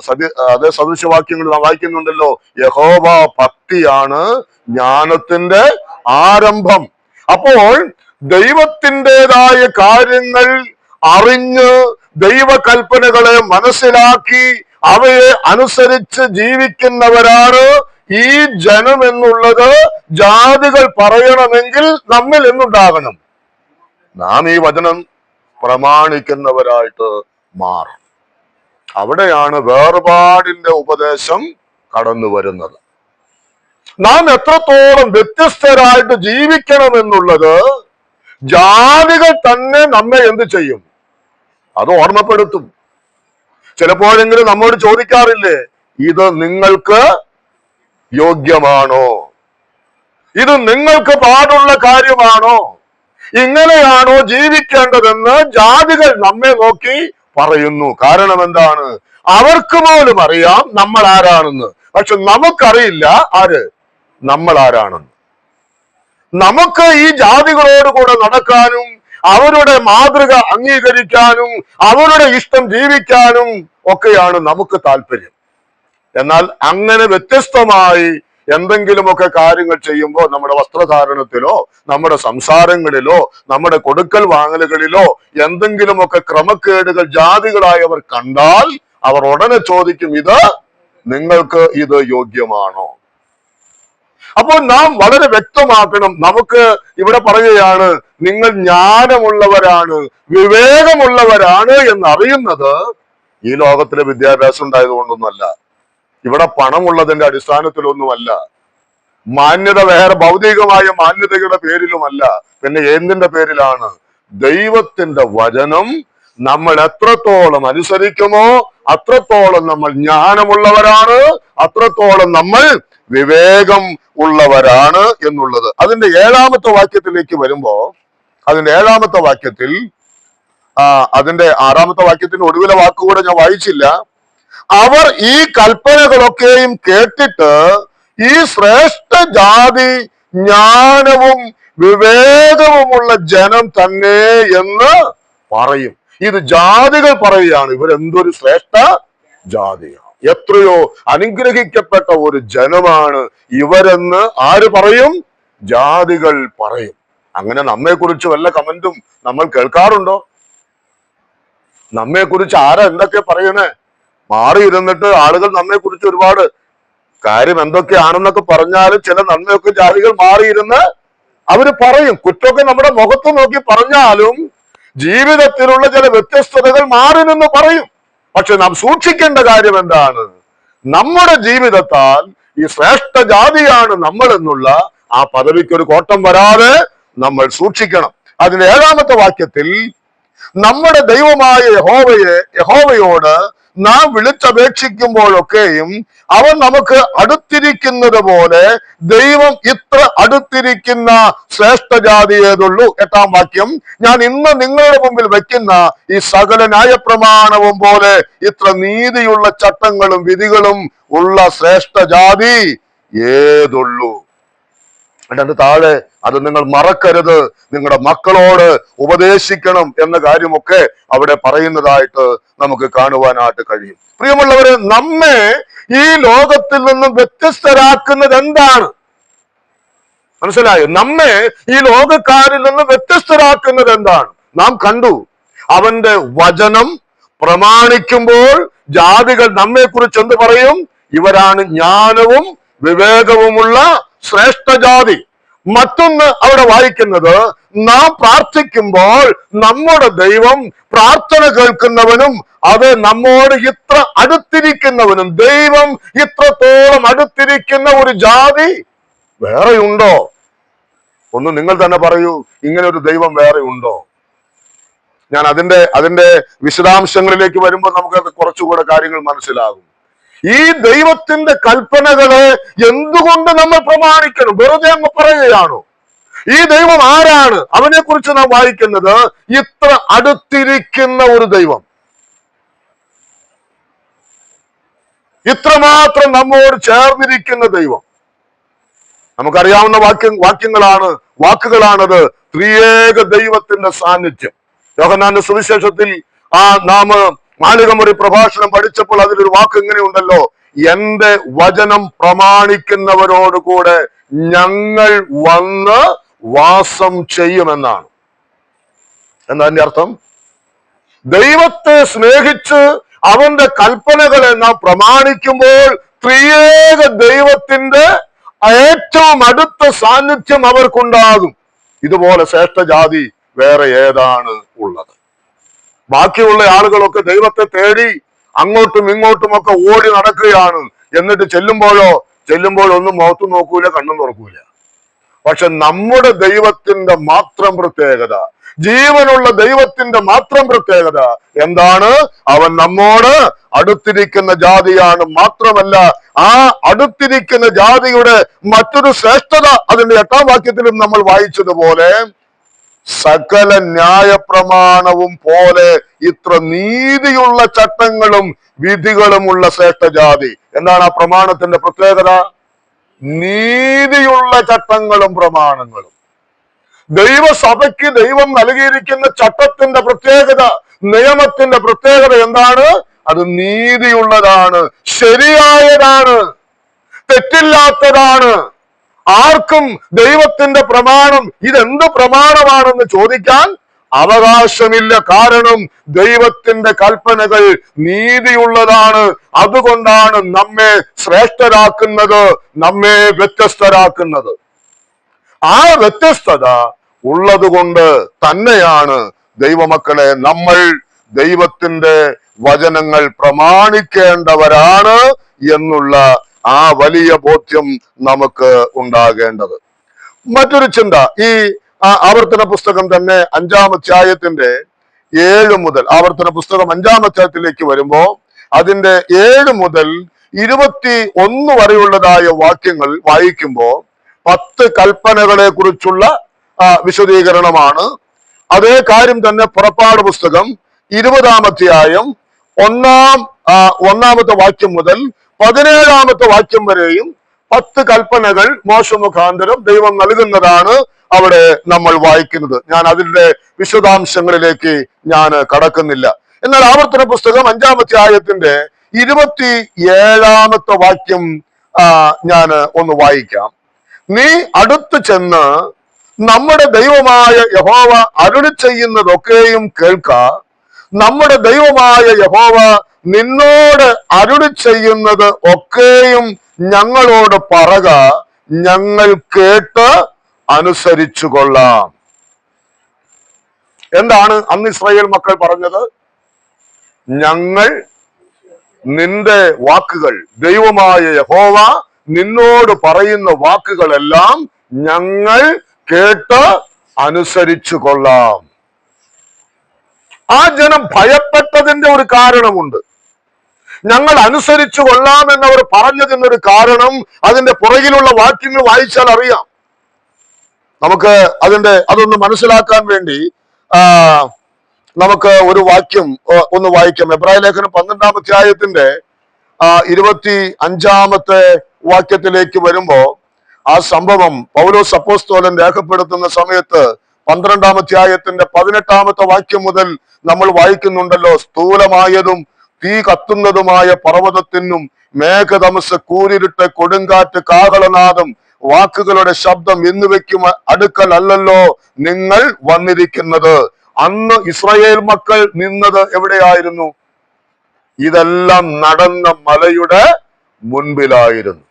അതേ സദൃശവാക്യങ്ങൾ നാം വായിക്കുന്നുണ്ടല്ലോ, യഹോവ ഭക്തിയാണ് ജ്ഞാനത്തിന്റെ ആരംഭം. അപ്പോൾ ദൈവത്തിൻ്റെതായ കാര്യങ്ങൾ അറിഞ്ഞ് ദൈവകൽപ്പനകളെ മനസ്സിലാക്കി അവയെ അനുസരിച്ച് ജീവിക്കുന്നവരാണ് ഈ ജനം എന്നുള്ളത് ജാതികൾ പറയണമെങ്കിൽ നമ്മിൽ എന്നുണ്ടാകണം. നാം ഈ വചനം പ്രമാണിക്കുന്നവരായിട്ട് മാറും. അവിടെയാണ് വേർപാടിന്റെ ഉപദേശം കടന്നു വരുന്നത്. നാം എത്രത്തോളം വ്യത്യസ്തരായിട്ട് ജീവിക്കണം എന്നുള്ളത് ജാതികൾ തന്നെ നമ്മെ എന്ത് ചെയ്യും? അത് ഓർമ്മപ്പെടുത്തും. ചിലപ്പോഴെങ്കിലും നമ്മോട് ചോദിക്കാറില്ലേ, ഇത് നിങ്ങൾക്ക് യോഗ്യമാണോ? ഇത് നിങ്ങൾക്ക് പാടുള്ള കാര്യമാണോ? ഇങ്ങനെയാണോ ജീവിക്കേണ്ടതെന്ന് ജാതികൾ നമ്മെ നോക്കി പറയുന്നു. കാരണം എന്താണ്? അവർക്ക് പോലും അറിയാം നമ്മൾ ആരാണെന്ന്. പക്ഷെ നമുക്കറിയില്ല ആര് നമ്മൾ ആരാണെന്ന്. നമുക്ക് ഈ ജാതികളോട് കൂടെ നടക്കാനും അവരുടെ മാതൃക അംഗീകരിക്കാനും അവരുടെ ഇഷ്ടം ജീവിക്കാനും ഒക്കെയാണ് നമുക്ക് താല്പര്യം. എന്നാൽ അങ്ങനെ വ്യത്യസ്തമായി എന്തെങ്കിലുമൊക്കെ കാര്യങ്ങൾ ചെയ്യുമ്പോൾ നമ്മുടെ വസ്ത്രധാരണത്തിലോ നമ്മുടെ സംസാരങ്ങളിലോ നമ്മുടെ കൊടുക്കൽ വാങ്ങലുകളിലോ എന്തെങ്കിലുമൊക്കെ ക്രമക്കേടുകൾ ജാതികളായവർ കണ്ടാൽ അവർ ഉടനെ ചോദിക്കും, ഇത് നിങ്ങൾക്ക് ഇത് യോഗ്യമാണോ? അപ്പോൾ നാം വളരെ വ്യക്തമാക്കണം. നമുക്ക് ഇവിടെ പറയുകയാണ്, നിങ്ങൾ ജ്ഞാനമുള്ളവരാണ്, വിവേകമുള്ളവരാണ് എന്നറിയുന്നത് ഈ ലോകത്തിലെ വിദ്യാഭ്യാസം ഉണ്ടായതുകൊണ്ടൊന്നുമല്ല, ഇവിടെ പണമുള്ളതിന്റെ അടിസ്ഥാനത്തിലൊന്നുമല്ല, മാന്യത വേറെ ഭൗതികമായ മാന്യതയുടെ പേരിലുമല്ല. പിന്നെ എന്തിന്റെ പേരിലാണ്? ദൈവത്തിന്റെ വചനം നമ്മൾ എത്രത്തോളം അനുസരിക്കുമോ അത്രത്തോളം നമ്മൾ ജ്ഞാനമുള്ളവരാണ്, അത്രത്തോളം നമ്മൾ വിവേകം ഉള്ളവരാണ് എന്നുള്ളത്. അതിന്റെ 7ാമത്തെ വാക്യത്തിലേക്ക് വരുമ്പോ, അതിന്റെ 7ാമത്തെ വാക്യത്തിൽ അതിന്റെ 6ാമത്തെ വാക്യത്തിന്റെ ഒടുവിലെ വാക്കുകൂടെ ഞാൻ വായിച്ചില്ല. അവർ ഈ കൽപ്പനകളൊക്കെയും കേട്ടിട്ട് ഈ ശ്രേഷ്ഠ ജാതി ജ്ഞാനവും വിവേകവുമുള്ള ജനം തന്നെ എന്ന് പറയും. ഇത് ജാതികൾ പറയുകയാണ്, ഇവരെന്തൊരു ശ്രേഷ്ഠ ജാതിയാണ്, എത്രയോ അനുഗ്രഹിക്കപ്പെട്ട ഒരു ജനമാണ് ഇവരെന്ന് ആര് പറയും? ജാതികൾ പറയും. അങ്ങനെ നമ്മെക്കുറിച്ച് വല്ല കമന്റും നമ്മൾ കേൾക്കാറുണ്ടോ? നമ്മെക്കുറിച്ച് ആരാ എന്തൊക്കെ പറയണേ? മാറിയിരുന്നിട്ട് ആളുകൾ നമ്മെക്കുറിച്ച് ഒരുപാട് കാര്യം എന്തൊക്കെയാണെന്നൊക്കെ പറഞ്ഞാലും ചില നന്മയൊക്കെ ജാതികൾ മാറിയിരുന്ന് അവര് പറയും. കുറ്റമൊക്കെ നമ്മുടെ മുഖത്ത് നോക്കി പറഞ്ഞാലും ജീവിതത്തിലുള്ള ചില വ്യത്യസ്തതകൾ മാറി നിന്ന് പറയും. പക്ഷെ നാം സൂക്ഷിക്കേണ്ട കാര്യം എന്താണ്? നമ്മുടെ ജീവിതത്താൽ ഈ ശ്രേഷ്ഠ ജാതിയാണ് നമ്മൾ എന്നുള്ള ആ പദവിക്കൊരു കോട്ടം വരാതെ നമ്മൾ സൂക്ഷിക്കണം. അതിന്റെ 7ാമത്തെ വാക്യത്തിൽ നമ്മുടെ ദൈവമായ യഹോവയോട് നാം വിളിച്ചപേക്ഷിക്കുമ്പോഴൊക്കെയും അവൻ നമുക്ക് അടുത്തിരിക്കുന്നത് പോലെ ദൈവം ഇത്ര അടുത്തിരിക്കുന്ന ശ്രേഷ്ഠ ജാതി ഏതുള്ളൂ. 8ാം വാക്യം, ഞാൻ ഇന്ന് നിങ്ങളുടെ മുമ്പിൽ വെക്കുന്ന ഈ സകല ന്യായപ്രമാണവും പോലെ ഇത്ര നീതിയുള്ള ചട്ടങ്ങളും വിധികളും ഉള്ള ശ്രേഷ്ഠ ജാതി ഏതുള്ളൂ. അതിന്റെ താഴെ, അത് നിങ്ങൾ മറക്കരുത്, നിങ്ങളുടെ മക്കളോട് ഉപദേശിക്കണം എന്ന കാര്യമൊക്കെ അവിടെ പറയുന്നതായിട്ട് നമുക്ക് കാണുവാനായിട്ട് കഴിയും. പ്രിയമുള്ളവരെ, നമ്മെ ഈ ലോകത്തിൽ നിന്നും വ്യത്യസ്തരാക്കുന്നത് എന്താണ്? മനസ്സിലായോ? നമ്മെ ഈ ലോകക്കാരിൽ നിന്ന് വ്യത്യസ്തരാക്കുന്നത് എന്താണ്? നാം കണ്ടു, അവന്റെ വചനം പ്രമാണിക്കുമ്പോൾ ജാതികൾ നമ്മെ കുറിച്ച് എന്ത് പറയും? ഇവരാണ് ജ്ഞാനവും വിവേകവുമുള്ള ശ്രേഷ്ഠ ജാതി. മറ്റൊന്ന് അവിടെ വായിക്കുന്നത്, നാം പ്രാർത്ഥിക്കുമ്പോൾ നമ്മുടെ ദൈവം പ്രാർത്ഥന കേൾക്കുന്നവനും അത് നമ്മോട് ഇത്ര അടുത്തിരിക്കുന്നവനും, ദൈവം ഇത്രത്തോളം അടുത്തിരിക്കുന്ന ഒരു ജാതി വേറെ ഉണ്ടോ? ഒന്ന് നിങ്ങൾ തന്നെ പറയൂ, ഇങ്ങനെ ഒരു ദൈവം വേറെ ഉണ്ടോ? ഞാൻ അതിന്റെ വിശദാംശങ്ങളിലേക്ക് വരുമ്പോൾ നമുക്ക് കുറച്ചുകൂടെ കാര്യങ്ങൾ മനസ്സിലാകും. ഈ ദൈവത്തിന്റെ കൽപ്പനകളെ എന്തുകൊണ്ട് നമ്മൾ പ്രമാണിക്കണം? വെറുതെ അങ്ങ് പറയുകയാണോ? ഈ ദൈവം ആരാണ്? അവനെ കുറിച്ച് നാം വായിക്കുന്നത്, ഇത്ര അടുത്തിരിക്കുന്ന ഒരു ദൈവം, ഇത്രമാത്രം നമ്മോട് ചേർന്നിരിക്കുന്ന ദൈവം. നമുക്കറിയാവുന്ന വാക്കുകളാണത്. ത്രിയേക ദൈവത്തിന്റെ സാന്നിധ്യം. യോഹന്നാന്റെ സുവിശേഷത്തിൽ നാം മാലികമുറി പ്രഭാഷണം പഠിച്ചപ്പോൾ അതിലൊരു വാക്ക് ഇങ്ങനെ ഉണ്ടല്ലോ, എന്റെ വചനം പ്രമാണിക്കുന്നവരോട് കൂടെ ഞങ്ങൾ വന്ന് വാസം ചെയ്യുമെന്നാണ്. എന്താ അതിന്റെ അർത്ഥം? ദൈവത്തെ സ്നേഹിച്ച് അവന്റെ കൽപ്പനകളെ നാം പ്രമാണിക്കുമ്പോൾ ത്രിയേക ദൈവത്തിന്റെ ഏറ്റവും അടുത്ത സാന്നിധ്യം അവർക്കുണ്ടാകും. ഇതുപോലെ ശ്രേഷ്ഠജാതി വേറെ ഏതാണ് ഉള്ളത്? ബാക്കിയുള്ള ആളുകളൊക്കെ ദൈവത്തെ തേടി അങ്ങോട്ടും ഇങ്ങോട്ടും ഒക്കെ ഓടി നടക്കുകയാണ്. എന്നിട്ട് ചെല്ലുമ്പോഴൊന്നും മുഖത്ത് നോക്കൂല, കണ്ണും തുറക്കൂല. പക്ഷെ നമ്മുടെ ദൈവത്തിന്റെ മാത്രം പ്രത്യേകത, ജീവനുള്ള ദൈവത്തിന്റെ മാത്രം പ്രത്യേകത എന്താണ്? അവൻ നമ്മോട് അടുത്തിരിക്കുന്ന ജാതിയാണ്. മാത്രമല്ല, ആ അടുത്തിരിക്കുന്ന ജാതിയുടെ മറ്റൊരു ശ്രേഷ്ഠത അതിന്റെ 8-ാം വാക്യത്തിലും നമ്മൾ വായിച്ചതുപോലെ, സകല ന്യായപ്രമാണവും പോലെ ഇത്ര നീതിയുള്ള ചട്ടങ്ങളും വിധികളുമുള്ള ശ്രേഷ്ഠജാതി. എന്താണ് ആ പ്രമാണത്തിന്റെ പ്രത്യേകത? നീതിയുള്ള ചട്ടങ്ങളും പ്രമാണങ്ങളും. ദൈവസഭയ്ക്ക് ദൈവം നൽകിയിരിക്കുന്ന ചട്ടത്തിന്റെ പ്രത്യേകത, നിയമത്തിന്റെ പ്രത്യേകത എന്താണ്? അത് നീതിയുള്ളതാണ്, ശരിയായതാണ്, തെറ്റില്ലാത്തതാണ്. ആർക്കും ദൈവത്തിന്റെ പ്രമാണം ഇതെന്ത് പ്രമാണമാണെന്ന് ചോദിക്കാൻ അവകാശമില്ല. കാരണം ദൈവത്തിന്റെ കൽപ്പനകൾ നീതിയുള്ളതാണ്. അതുകൊണ്ടാണ് നമ്മെ ശ്രേഷ്ഠരാക്കുന്നത്, നമ്മെ വ്യത്യസ്തരാക്കുന്നത്. ആ വ്യത്യസ്തത ഉള്ളത് കൊണ്ട് തന്നെയാണ് ദൈവമക്കളെ നമ്മൾ ദൈവത്തിന്റെ വചനങ്ങൾ പ്രമാണിക്കേണ്ടവരാണ് എന്നുള്ള ആ വലിയ ബോധ്യം നമുക്ക് ഉണ്ടാകേണ്ടത്. മറ്റൊരു ചിന്ത, ഈ ആവർത്തന പുസ്തകം തന്നെ 5-ാം അധ്യായത്തിന്റെ 7 മുതൽ, ആവർത്തന പുസ്തകം 5-ാം അധ്യായത്തിലേക്ക് വരുമ്പോ അതിന്റെ 7 മുതൽ 21 വരെയുള്ളതായ വാക്യങ്ങൾ വായിക്കുമ്പോ 10 കൽപ്പനകളെ കുറിച്ചുള്ള വിശദീകരണമാണ്. അതേ കാര്യം തന്നെ പുറപ്പാട് പുസ്തകം 20-ാം അധ്യായം 1-ാമത്തെ വാക്യം മുതൽ 17-ാമത്തെ വാക്യം വരെയും 10 കൽപ്പനകൾ മോശ മുഖാന്തരം ദൈവം നൽകുന്നതാണ് അവിടെ നമ്മൾ വായിക്കുന്നത്. ഞാൻ അതിന്റെ വിശദാംശങ്ങളിലേക്ക് ഞാൻ കടക്കുന്നില്ല. എന്നാൽ ആവർത്തന പുസ്തകം 5-ാം അധ്യായത്തിന്റെ 27-ാമത്തെ വാക്യം ഞാൻ ഒന്ന് വായിക്കാം. നീ അടുത്ത് ചെന്ന് നമ്മുടെ ദൈവമായ യഹോവ അരുളി ചെയ്യുന്നതൊക്കെയും കേൾക്ക. നമ്മുടെ ദൈവമായ യഹോവ നിന്നോട് അരുളി ചെയ്യുന്നത് ഒക്കെയും ഞങ്ങളോട് പറക, ഞങ്ങൾ കേട്ട് അനുസരിച്ചു കൊള്ളാം. എന്താണ് അന്ന് ഇസ്രായേൽ മക്കൾ പറഞ്ഞത്? ഞങ്ങൾ നിന്റെ വാക്കുകൾ, ദൈവമായ യഹോവ നിന്നോട് പറയുന്ന വാക്കുകളെല്ലാം ഞങ്ങൾ കേട്ട് അനുസരിച്ചു കൊള്ളാം. ആ ജനം ഭയപ്പെട്ടതിന്റെ ഒരു കാരണമുണ്ട്. ഞങ്ങൾ അനുസരിച്ചു കൊള്ളാം എന്നവർ പറഞ്ഞതിനൊരു കാരണം അതിന്റെ പുറകിലുള്ള വാക്യങ്ങൾ വായിച്ചാൽ അറിയാം. നമുക്ക് അതൊന്ന് മനസ്സിലാക്കാൻ വേണ്ടി നമുക്ക് ഒരു വാക്യം ഒന്ന് വായിക്കാം. എബ്രായ ലേഖനം 12-ാം അധ്യായത്തിന്റെ 25-ാമത്തെ വാക്യത്തിലേക്ക് വരുമ്പോ ആ സംഭവം പൗലോസ് അപ്പോസ്തലൻ രേഖപ്പെടുത്തുന്ന സമയത്ത് 12-ാം അധ്യായത്തിന്റെ 18-ാമത്തെ വാക്യം മുതൽ നമ്മൾ വായിക്കുന്നുണ്ടല്ലോ. സ്ഥൂലമായതും തീ കത്തുന്നതുമായ പർവ്വതത്തിനും മേഘതമസ്, കൂരിരുട്ട്, കൊടുങ്കാറ്റ്, കാഹളനാദം, വാക്കുകളുടെ ശബ്ദം എന്നിവയ്ക്കും അടുക്കൽ അല്ലല്ലോ നിങ്ങൾ വന്നിരിക്കുന്നത്. അന്ന് ഇസ്രായേൽ മക്കൾ നിന്നത് എവിടെയായിരുന്നു? ഇതെല്ലാം നടന്ന മലയുടെ മുൻപിലായിരുന്നു.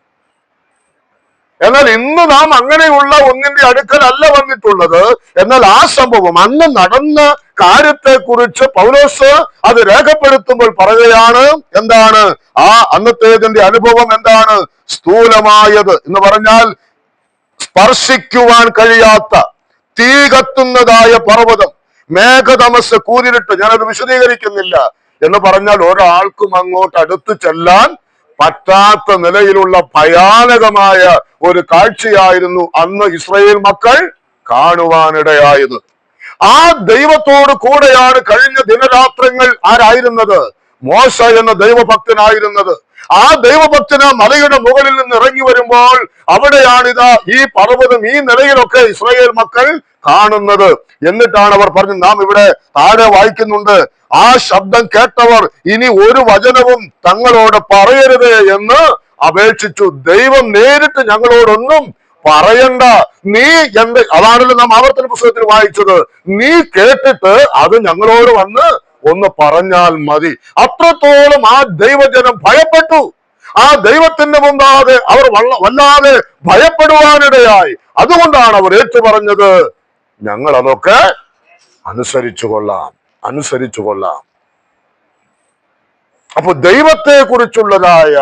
എന്നാൽ ഇന്ന് നാം അങ്ങനെയുള്ള ഒന്നിന്റെ അടുക്കൽ അല്ല വന്നിട്ടുള്ളത്. എന്നാൽ ആ സംഭവം അന്ന് നടന്ന കാര്യത്തെ കുറിച്ച് പൗലോസ് അത് രേഖപ്പെടുത്തുമ്പോൾ പറയുകയാണ്. എന്താണ് ആ അന്നത്തേതിന്റെ അനുഭവം? എന്താണ്? സ്ഥൂലമായത് എന്ന് പറഞ്ഞാൽ സ്പർശിക്കുവാൻ കഴിയാത്ത തീ കത്തുന്നതായ പർവ്വതം, മേഘതമസ്, കൂരിരുട്ട്. ഞാനത് വിശദീകരിക്കുന്നില്ല. എന്ന് പറഞ്ഞാൽ ഒരാൾക്കും അങ്ങോട്ട് അടുത്ത് ചെല്ലാൻ പറ്റാത്ത നിലയിലുള്ള ഭയാനകമായ ഒരു കാഴ്ചയായിരുന്നു അന്ന് ഇസ്രായേൽ മക്കൾ കാണുവാനിടയായത്. ആ ദൈവത്തോട് കൂടെയാണ് കഴിഞ്ഞ ദിനരാത്രങ്ങൾ ആരായിരുന്നത്? മോശ എന്ന ദൈവഭക്തനായിരുന്നത്. ആ ദൈവഭക്തന് മലയുടെ മുകളിൽ നിന്ന് ഇറങ്ങി വരുമ്പോൾ അവിടെയാണിതാ ഈ പർവ്വതം ഈ നിലയിലൊക്കെ ഇസ്രായേൽ മക്കൾ കാണുന്നത്. എന്നിട്ടാണ് അവർ പറഞ്ഞു, നാം ഇവിടെ താഴെ വായിക്കുന്നുണ്ട്, ആ ശബ്ദം കേട്ടവർ ഇനി ഒരു വചനവും തങ്ങളോട് പറയരുത് എന്ന് അപേക്ഷിച്ചു. ദൈവം നേരിട്ട് ഞങ്ങളോടൊന്നും പറയണ്ട, നീ അതാണല്ലോ നാം ആവർത്തന പുസ്തകത്തിൽ വായിച്ചത്. നീ കേട്ടിട്ട് അത് ഞങ്ങളോട് വന്ന് ഒന്ന് പറഞ്ഞാൽ മതി. അത്രത്തോളം ആ ദൈവജനം ഭയപ്പെട്ടു. ആ ദൈവത്തിന്റെ മുമ്പാകെ അവർ വല്ലാതെ ഭയപ്പെടുവാനിടയായി. അതുകൊണ്ടാണ് അവർ ഏറ്റു പറഞ്ഞത്, ഞങ്ങൾ അതൊക്കെ അനുസരിച്ചു കൊള്ളാം. അപ്പൊ ദൈവത്തെ കുറിച്ചുള്ളതായ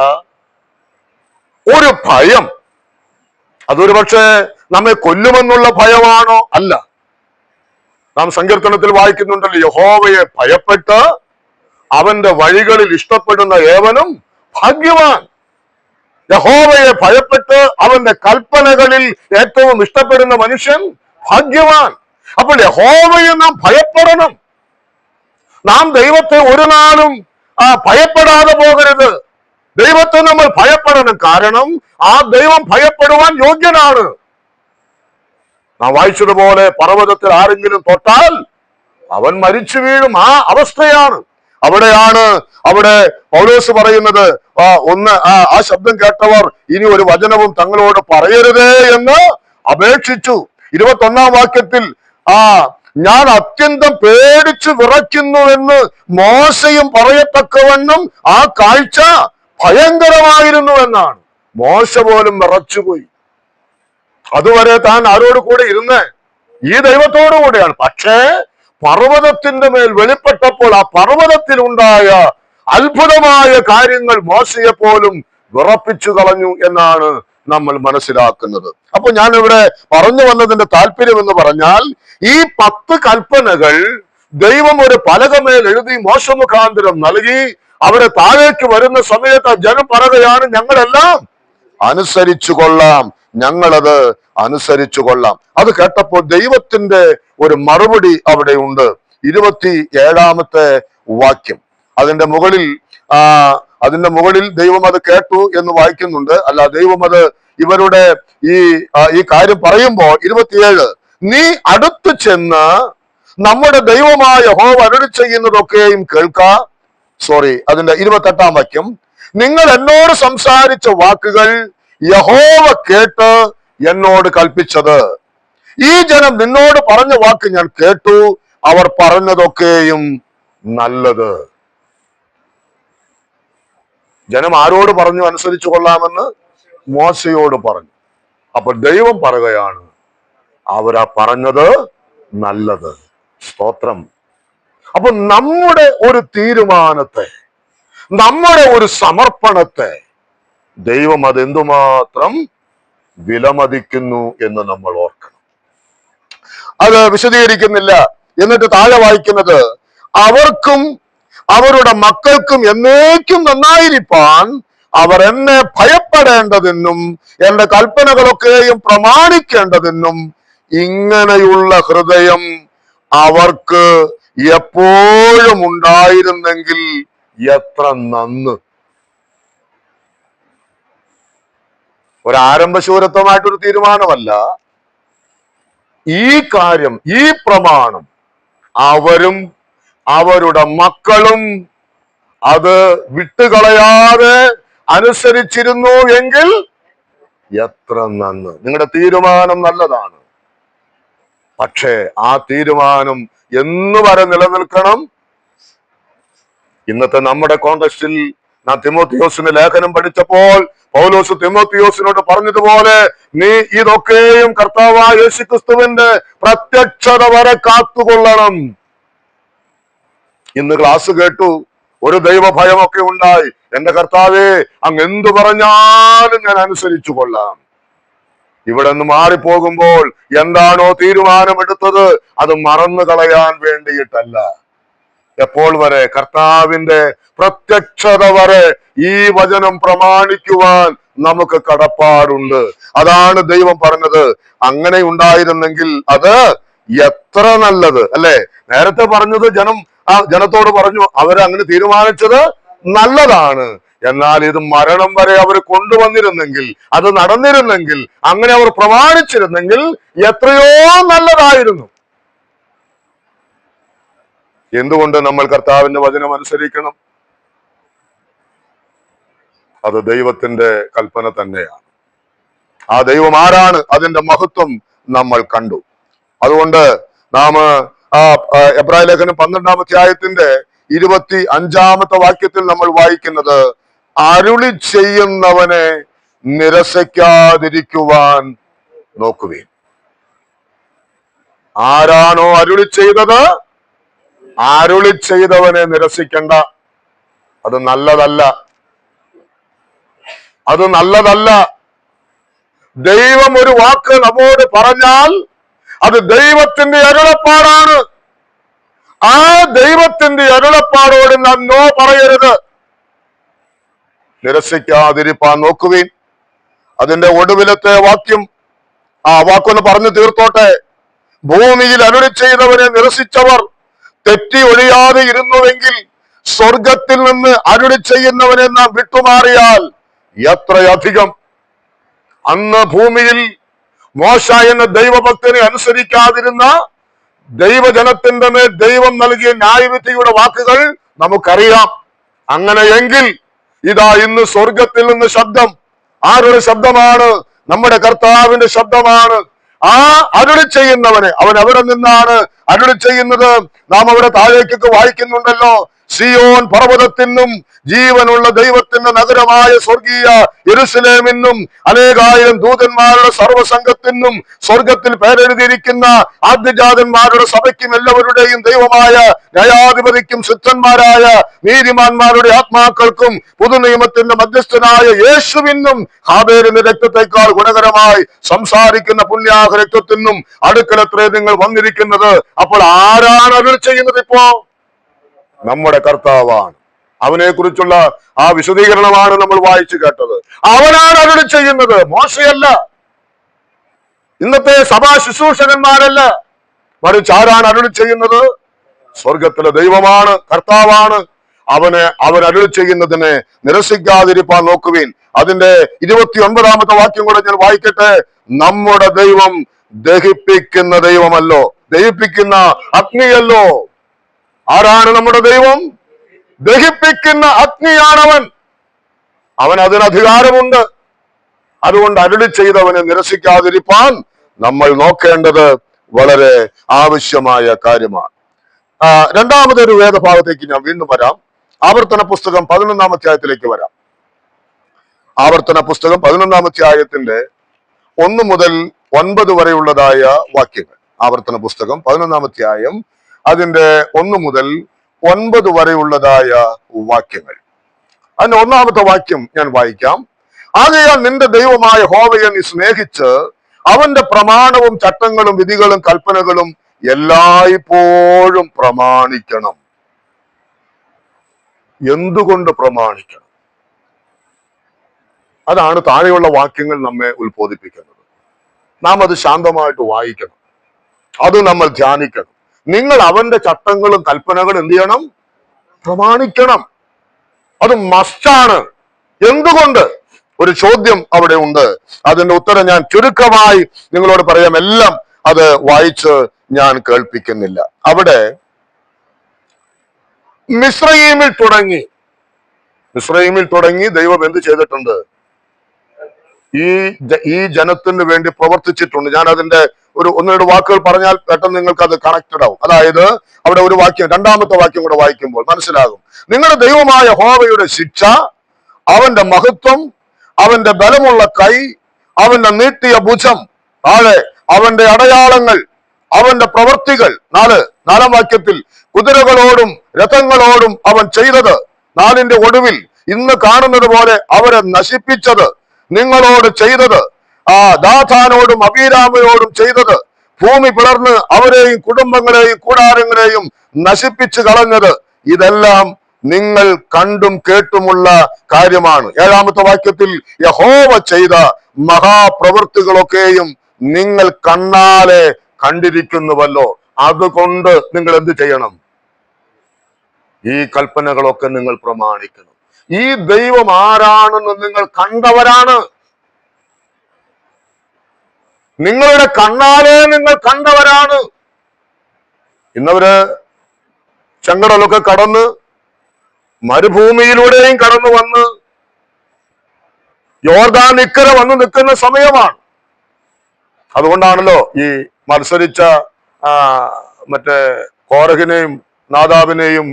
ഒരു ഭയം, അതൊരു പക്ഷേ നമ്മെ കൊല്ലുമെന്നുള്ള ഭയമാണോ? അല്ല. നാം സങ്കീർത്തനത്തിൽ വായിക്കുന്നുണ്ടല്ലോ, യഹോവയെ ഭയപ്പെട്ട് അവന്റെ വഴികളിൽ ഇഷ്ടപ്പെടുന്ന ഏവനും ഭാഗ്യവാൻ. യഹോവയെ ഭയപ്പെട്ട് അവന്റെ കൽപ്പനകളിൽ ഏറ്റവും ഇഷ്ടപ്പെടുന്ന മനുഷ്യൻ ഭാഗ്യവാൻ. അപ്പോൾ യഹോവയെ നാം ഭയപ്പെടണം. നാം ദൈവത്തെ ഒരു നാളും ഭയപ്പെടാതെ പോകരുത്. ദൈവത്തെ നമ്മൾ ഭയപ്പെടണം. കാരണം ആ ദൈവം ഭയപ്പെടുവാൻ യോഗ്യനാണ്. നാം വായിച്ചതുപോലെ പർവ്വതത്തിൽ ആരെങ്കിലും തൊട്ടാൽ അവൻ മരിച്ചു വീഴും. ആ അവസ്ഥയാണ്. അവിടെ പൗലോസ് പറയുന്നത്, ആ ശബ്ദം കേട്ടവർ ഇനി ഒരു വചനവും തങ്ങളോട് പറയരുതേ എന്ന് അപേക്ഷിച്ചു. 21-ാം വാക്യത്തിൽ ഞാൻ അത്യന്തം പേടിച്ചു വിറയ്ക്കുന്നുവെന്ന് മോശയും പറയത്തക്കവണ്ണം ആ കാഴ്ച ഭയങ്കരമായിരുന്നു എന്നാണ്. മോശ പോലും വിറച്ചുപോയി. അതുവരെ താൻ ആരോട് കൂടെ ഇരുന്ന് ഈ ദൈവത്തോടു കൂടെയാണ്. പക്ഷേ പർവ്വതത്തിന്റെ മേൽ വെളിപ്പെട്ടപ്പോൾ ആ പർവ്വതത്തിൽ ഉണ്ടായ അത്ഭുതമായ കാര്യങ്ങൾ മോശയെ പോലും വിറപ്പിച്ചു കളഞ്ഞു എന്നാണ് നമ്മൾ മനസ്സിലാക്കുന്നത്. അപ്പൊ ഞാൻ ഇവിടെ പറഞ്ഞു വന്നതിന്റെ താല്പര്യം എന്ന് പറഞ്ഞാൽ, ഈ 10 കൽപ്പനകൾ ദൈവം ഒരു പലകമേൽ എഴുതി മോശ മുഖാന്തരം നൽകി. അവരെ താഴേക്ക് വരുന്ന സമയത്ത് ജനം പറയുകയാണ്, ഞങ്ങളെല്ലാം അനുസരിച്ചു കൊള്ളാം, ഞങ്ങളത് അനുസരിച്ചു കൊള്ളാം. അത് കേട്ടപ്പോൾ ദൈവത്തിന്റെ ഒരു മറുപടി അവിടെ ഉണ്ട്. 27-ാമത്തെ വാക്യം, അതിന്റെ മുകളിൽ ദൈവം അത് കേട്ടു എന്ന് വായിക്കുന്നുണ്ട്. അല്ല, ദൈവം അത് ഇവരുടെ ഈ കാര്യം പറയുമ്പോൾ 27, നീ അടുത്ത് ചെന്ന് നമ്മുടെ ദൈവമായ യഹോവ അരുളി ചെയ്യുന്നതൊക്കെയും അതിന്റെ 28-ാം വാക്യം, നിങ്ങൾ എന്നോട് സംസാരിച്ച വാക്കുകൾ യഹോവ കേട്ട് എന്നോട് കൽപ്പിച്ചത്. ഈ ജനം നിന്നോട് പറഞ്ഞ വാക്ക് ഞാൻ കേട്ടു, അവർ പറഞ്ഞതൊക്കെയും നല്ലത്. ജനം ആരോട് പറഞ്ഞു അനുസരിച്ചു കൊള്ളാമെന്ന്? മോശയോട് പറഞ്ഞു. അപ്പോൾ ദൈവം പറയുകയാണ്, അവരാ പറഞ്ഞത് നല്ലത്. സ്തോത്രം. അപ്പൊ നമ്മുടെ ഒരു തീരുമാനത്തെ, നമ്മുടെ ഒരു സമർപ്പണത്തെ ദൈവം അതെന്തുമാത്രം വിലമതിക്കുന്നു എന്ന് നമ്മൾ ഓർക്കണം. അത് വിശദീകരിക്കുന്നില്ല. എന്നിട്ട് താഴെ വായിക്കുന്നത്, അവർക്കും അവരുടെ മക്കൾക്കും എന്നേക്കും നന്നായിരിക്കാൻ അവർ എന്നെ ഭയപ്പെടേണ്ടതെന്നും എന്റെ കൽപ്പനകളൊക്കെയും പ്രമാണിക്കേണ്ടതെന്നും ഇങ്ങനെയുള്ള ഹൃദയം അവർക്ക് എപ്പോഴും ഉണ്ടായിരുന്നെങ്കിൽ എത്ര നന്ന്. ഒരാരംഭശൂരത്വമായിട്ടൊരു തീരുമാനമല്ല ഈ കാര്യം. ഈ പ്രമാണം അവരും അവരുടെ മക്കളും അത് വിട്ടുകളയാതെ അനുസരിച്ചിരുന്നു എങ്കിൽ എത്ര നന്ന്. നിങ്ങളുടെ തീരുമാനം നല്ലതാണ്, പക്ഷേ ആ തീരുമാനം എന്നുവരെ നിലനിൽക്കണം. ഇന്നത്തെ നമ്മുടെ കോണ്ടെക്സ്റ്റിൽ നാം തിമോത്തിയോസിന് ലേഖനം പഠിച്ചപ്പോൾ പൗലോസ് തിമോത്തിയോസിനോട് പറഞ്ഞതുപോലെ, നീ ഇതൊക്കെയും കർത്താവായ യേശുക്രിസ്തുവിന്റെ പ്രത്യക്ഷത വരെ കാത്തുകൊള്ളണം. ഇന്ന് ക്ലാസ് കേട്ടു, ഒരു ദൈവഭയമൊക്കെ ഉണ്ടായി. എന്റെ കർത്താവേ, അങ്ങ് എന്തു പറഞ്ഞാലും ഞാൻ അനുസരിച്ചു കൊള്ളാം. ഇവിടെ നിന്ന് മാറിപ്പോകുമ്പോൾ എന്താണോ തീരുമാനമെടുത്തത് അത് മറന്നു കളയാൻ വേണ്ടിയിട്ടല്ല. എപ്പോൾ വരെ? കർത്താവിന്റെ പ്രത്യക്ഷത വരെ ഈ വചനം പ്രമാണിക്കുവാൻ നമുക്ക് കടപ്പാടുണ്ട്. അതാണ് ദൈവം പറഞ്ഞത്. അങ്ങനെ ഉണ്ടായിരുന്നെങ്കിൽ അത് എത്ര നല്ലത് അല്ലെ. നേരത്തെ പറഞ്ഞത് ജനത്തോട് പറഞ്ഞു, അവരങ്ങനെ തീരുമാനിച്ചത് നല്ലതാണ്. എന്നാൽ ഇത് മരണം വരെ അവർ കൊണ്ടുവന്നിരുന്നെങ്കിൽ, അത് നടന്നിരുന്നെങ്കിൽ, അങ്ങനെ അവർ പ്രമാണിച്ചിരുന്നെങ്കിൽ എത്രയോ നല്ലതായിരുന്നു. എന്തുകൊണ്ട് നമ്മൾ കർത്താവിന്റെ വചനം അനുസരിക്കണം? അത് ദൈവത്തിന്റെ കൽപ്പന തന്നെയാണ്. ആ ദൈവം ആരാണ്? അതിന്റെ മഹത്വം നമ്മൾ കണ്ടു. അതുകൊണ്ട് നാം എബ്രായ ലേഖനം 12-ാം അധ്യായത്തിന്റെ 25-ാമത്തെ വാക്യത്തിൽ നമ്മൾ വായിക്കുന്നത്, അരുളി ചെയ്യുന്നവനെ നിരസിക്കാതിരിക്കുവാൻ നോക്കുവിൻ. ആരാണോ അരുളി ചെയ്തത്, അരുളി ചെയ്തവനെ നിരസിക്കണ്ട. അത് നല്ലതല്ല, അത് നല്ലതല്ല. ദൈവം ഒരു വാക്ക് നമ്മോട് പറഞ്ഞാൽ അത് ദൈവത്തിന്റെ അരുളപ്പാടാണ്. ആ ദൈവത്തിന്റെ അരുളപ്പാടോട് നാം നോ പറയരുത്. നിരസിക്കാതിരിപ്പാൻ നോക്കുവിൻ. അതിന്റെ ഒടുവിലത്തെ വാക്യം, ആ വാക്കൊന്ന് പറഞ്ഞു തീർത്തോട്ടെ. ഭൂമിയിൽ അരുളി ചെയ്തവനെ നിരസിച്ചവർ തെറ്റി ഒഴിയാതെ ഇരുന്നുവെങ്കിൽ സ്വർഗത്തിൽ നിന്ന് അരുളി ചെയ്യുന്നവനെ നാം വിട്ടുമാറിയാൽ എത്രയധികം. അന്ന് ഭൂമിയിൽ മോശ എന്ന ദൈവഭക്തനെ അനുസരിക്കാതിരുന്ന ദൈവജനത്തിന്റെ മേൽ ദൈവം നൽകിയ ന്യായവിധിയുടെ വാക്കുകൾ നമുക്കറിയാം. അങ്ങനെയെങ്കിൽ ഇതാ ഇന്ന് സ്വർഗത്തിൽ നിന്ന് ശബ്ദം. ആരുടെ ശബ്ദമാണ്? നമ്മുടെ കർത്താവിന്റെ ശബ്ദമാണ്. ആ അരുളി ചെയ്യുന്നവനെ, അവൻ എവിടെ നിന്നാണ് അരുളി ചെയ്യുന്നത്? നാം അവിടെ താഴേക്കൊക്കെ വായിക്കുന്നുണ്ടല്ലോ. സിയോൻ പർവ്വതത്തിനും ജീവനുള്ള ദൈവത്തിന്റെ നഗരമായ സ്വർഗീയ യെരൂശലേമിനും അനേകായിരം ദൂതന്മാരുടെ സർവ്വസംഘത്തിനും സ്വർഗത്തിൽ പേരെഴുതിയിരിക്കുന്ന ആദ്യജാതന്മാരുടെ സഭയ്ക്കും എല്ലാവരുടെയും ദൈവമായ ന്യായാധിപതിക്കും ശുദ്ധന്മാരായ നീതിമാന്മാരുടെ ആത്മാക്കൾക്കും പുതുനിയമത്തിന്റെ മധ്യസ്ഥനായ യേശുവിനും ഹാബേലിന്റെ രക്തത്തെക്കാൾ ഗുണകരമായി സംസാരിക്കുന്ന പുണ്യാഹ രക്തത്തിനും അടുക്കലത്രേ നിങ്ങൾ വന്നിരിക്കുന്നത്. അപ്പോൾ ആരാണ് അരുളി ചെയ്യുന്നത്? ഇപ്പോ നമ്മുടെ കർത്താവാണ്. അവനെ കുറിച്ചുള്ള ആ വിശദീകരണമാണ് നമ്മൾ വായിച്ചു കേട്ടത്. അവനാണ് അരുളി ചെയ്യുന്നത്, മോശയല്ല, ഇന്നത്തെ സഭാ ശുശ്രൂഷകന്മാരല്ല. മറിച്ച് ആരാണ് അരുളി ചെയ്യുന്നത്? സ്വർഗത്തിലെ ദൈവമാണ്, കർത്താവാണ്. അവൻ അരുളി ചെയ്യുന്നതിനെ നിരസിക്കാതിരിപ്പാൻ നോക്കുവിൻ. അതിന്റെ 29-ാമത്തെ വാക്യം കൂടെ ഞാൻ വായിക്കട്ടെ. നമ്മുടെ ദൈവം ദഹിപ്പിക്കുന്ന ദൈവമല്ലോ, ദഹിപ്പിക്കുന്ന അഗ്നിയല്ലോ. ആരാണ് നമ്മുടെ ദൈവം? ദഹിപ്പിക്കുന്ന അഗ്നിയാണവൻ. അവൻ അതിന് അധികാരമുണ്ട്. അതുകൊണ്ട് അരുളി ചെയ്തവനെ നിരസിക്കാതിരിപ്പാൻ നമ്മൾ നോക്കേണ്ടത് വളരെ ആവശ്യമായ കാര്യമാണ്. രണ്ടാമതൊരു വേദഭാഗത്തേക്ക് ഞാൻ വീണ്ടും വരാം. ആവർത്തന പുസ്തകം 11-ാം അധ്യായത്തിലേക്ക് വരാം. ആവർത്തന പുസ്തകം 11-ാം അധ്യായത്തിന്റെ 1 മുതൽ 9 വരെയുള്ളതായ വാക്യങ്ങൾ. ആവർത്തന പുസ്തകം 11-ാം അധ്യായം അതിന്റെ 1 മുതൽ 9 വരെയുള്ളതായ വാക്യങ്ങൾ. അതിന്റെ 1-ാമത്തെ വാക്യം ഞാൻ വായിക്കാം. ആകയാൽ നിന്റെ ദൈവമായ യഹോവയെ നീ സ്നേഹിച്ച് അവന്റെ പ്രമാണവും ചട്ടങ്ങളും വിധികളും കൽപ്പനകളും എല്ലായ്പ്പോഴും പ്രമാണിക്കണം. എന്തുകൊണ്ട് പ്രമാണിക്കണം? അതാണ് താഴെയുള്ള വാക്യങ്ങൾ നമ്മെ ഉത്ബോധിപ്പിക്കുന്നത്. നാം അത് ശാന്തമായിട്ട് വായിക്കണം, അത് നമ്മൾ ധ്യാനിക്കണം. നിങ്ങൾ അവന്റെ ചട്ടങ്ങളും കൽപ്പനകളും എന്ത് ചെയ്യണം? പ്രമാണിക്കണം. അത് മസ്റ്റാണ്. എന്തുകൊണ്ട്? ഒരു ചോദ്യം അവിടെ ഉണ്ട്. അതിന്റെ ഉത്തരം ഞാൻ ചുരുക്കമായി നിങ്ങളോട് പറയാം. എല്ലാം അത് വായിച്ച് ഞാൻ കേൾപ്പിക്കുന്നില്ല. അവിടെ മിസ്രയീമിൽ തുടങ്ങി ദൈവം എന്ത് ചെയ്തിട്ടുണ്ട്? ഈ ജനത്തിന് വേണ്ടി പ്രവർത്തിച്ചിട്ടുണ്ട്. ഞാൻ അതിന്റെ ഒന്ന് രണ്ട് വാക്കുകൾ പറഞ്ഞാൽ പെട്ടെന്ന് നിങ്ങൾക്ക് അത് കണക്റ്റഡ് ആവും. അതായത് അവിടെ ഒരു വാക്യം, 2-ാമത്തെ വാക്യം കൂടെ വായിക്കുമ്പോൾ മനസ്സിലാകും. നിങ്ങളുടെ ദൈവമായ യഹോവയുടെ ശിക്ഷ, അവന്റെ മഹത്വം, അവന്റെ ബലമുള്ള കൈ, അവന്റെ നീട്ടിയ ഭുജം, താഴെ അവന്റെ അടയാളങ്ങൾ, അവന്റെ പ്രവൃത്തികൾ. 4-ാം വാക്യത്തിൽ കുതിരകളോടും രഥങ്ങളോടും അവൻ ചെയ്തത്, 4-ന്റെ ഒടുവിൽ ഇന്ന് കാണുന്നത് പോലെ അവരെ നശിപ്പിച്ചത്, നിങ്ങളോട് ചെയ്തത്, ദാഥാനോടും അബീരാമിനോടും ചെയ്തത്, ഭൂമി പിളർന്ന് അവരെയും കുടുംബങ്ങളെയും കൂടാരങ്ങളെയും നശിപ്പിച്ചു കളഞ്ഞത്, ഇതെല്ലാം നിങ്ങൾ കണ്ടും കേട്ടുമുള്ള കാര്യമാണ്. 7-ാമത്തെ വാക്യത്തിൽ യഹോവ ചെയ്ത മഹാപ്രവൃത്തികളൊക്കെയും നിങ്ങൾ കണ്ണാലെ കണ്ടിരിക്കുന്നുവല്ലോ. അതുകൊണ്ട് നിങ്ങൾ എന്ത് ചെയ്യണം? ഈ കൽപ്പനകളൊക്കെ നിങ്ങൾ പ്രമാണിക്കണം. ഈ ദൈവം ആരാണെന്ന് നിങ്ങൾ കണ്ടവരാണ്. നിങ്ങളുടെ കണ്ണാലെ നിങ്ങൾ കണ്ടവരാണ്. ഇന്നവര് ചെങ്കടലൊക്കെ കടന്ന് മരുഭൂമിയിലൂടെയും കടന്നു വന്ന് യോർദാൻ ഇക്കര വന്ന് നിൽക്കുന്ന സമയമാണ്. അതുകൊണ്ടാണല്ലോ ഈ മറ്റേ കോരഹിനെയും നാദാബിനെയും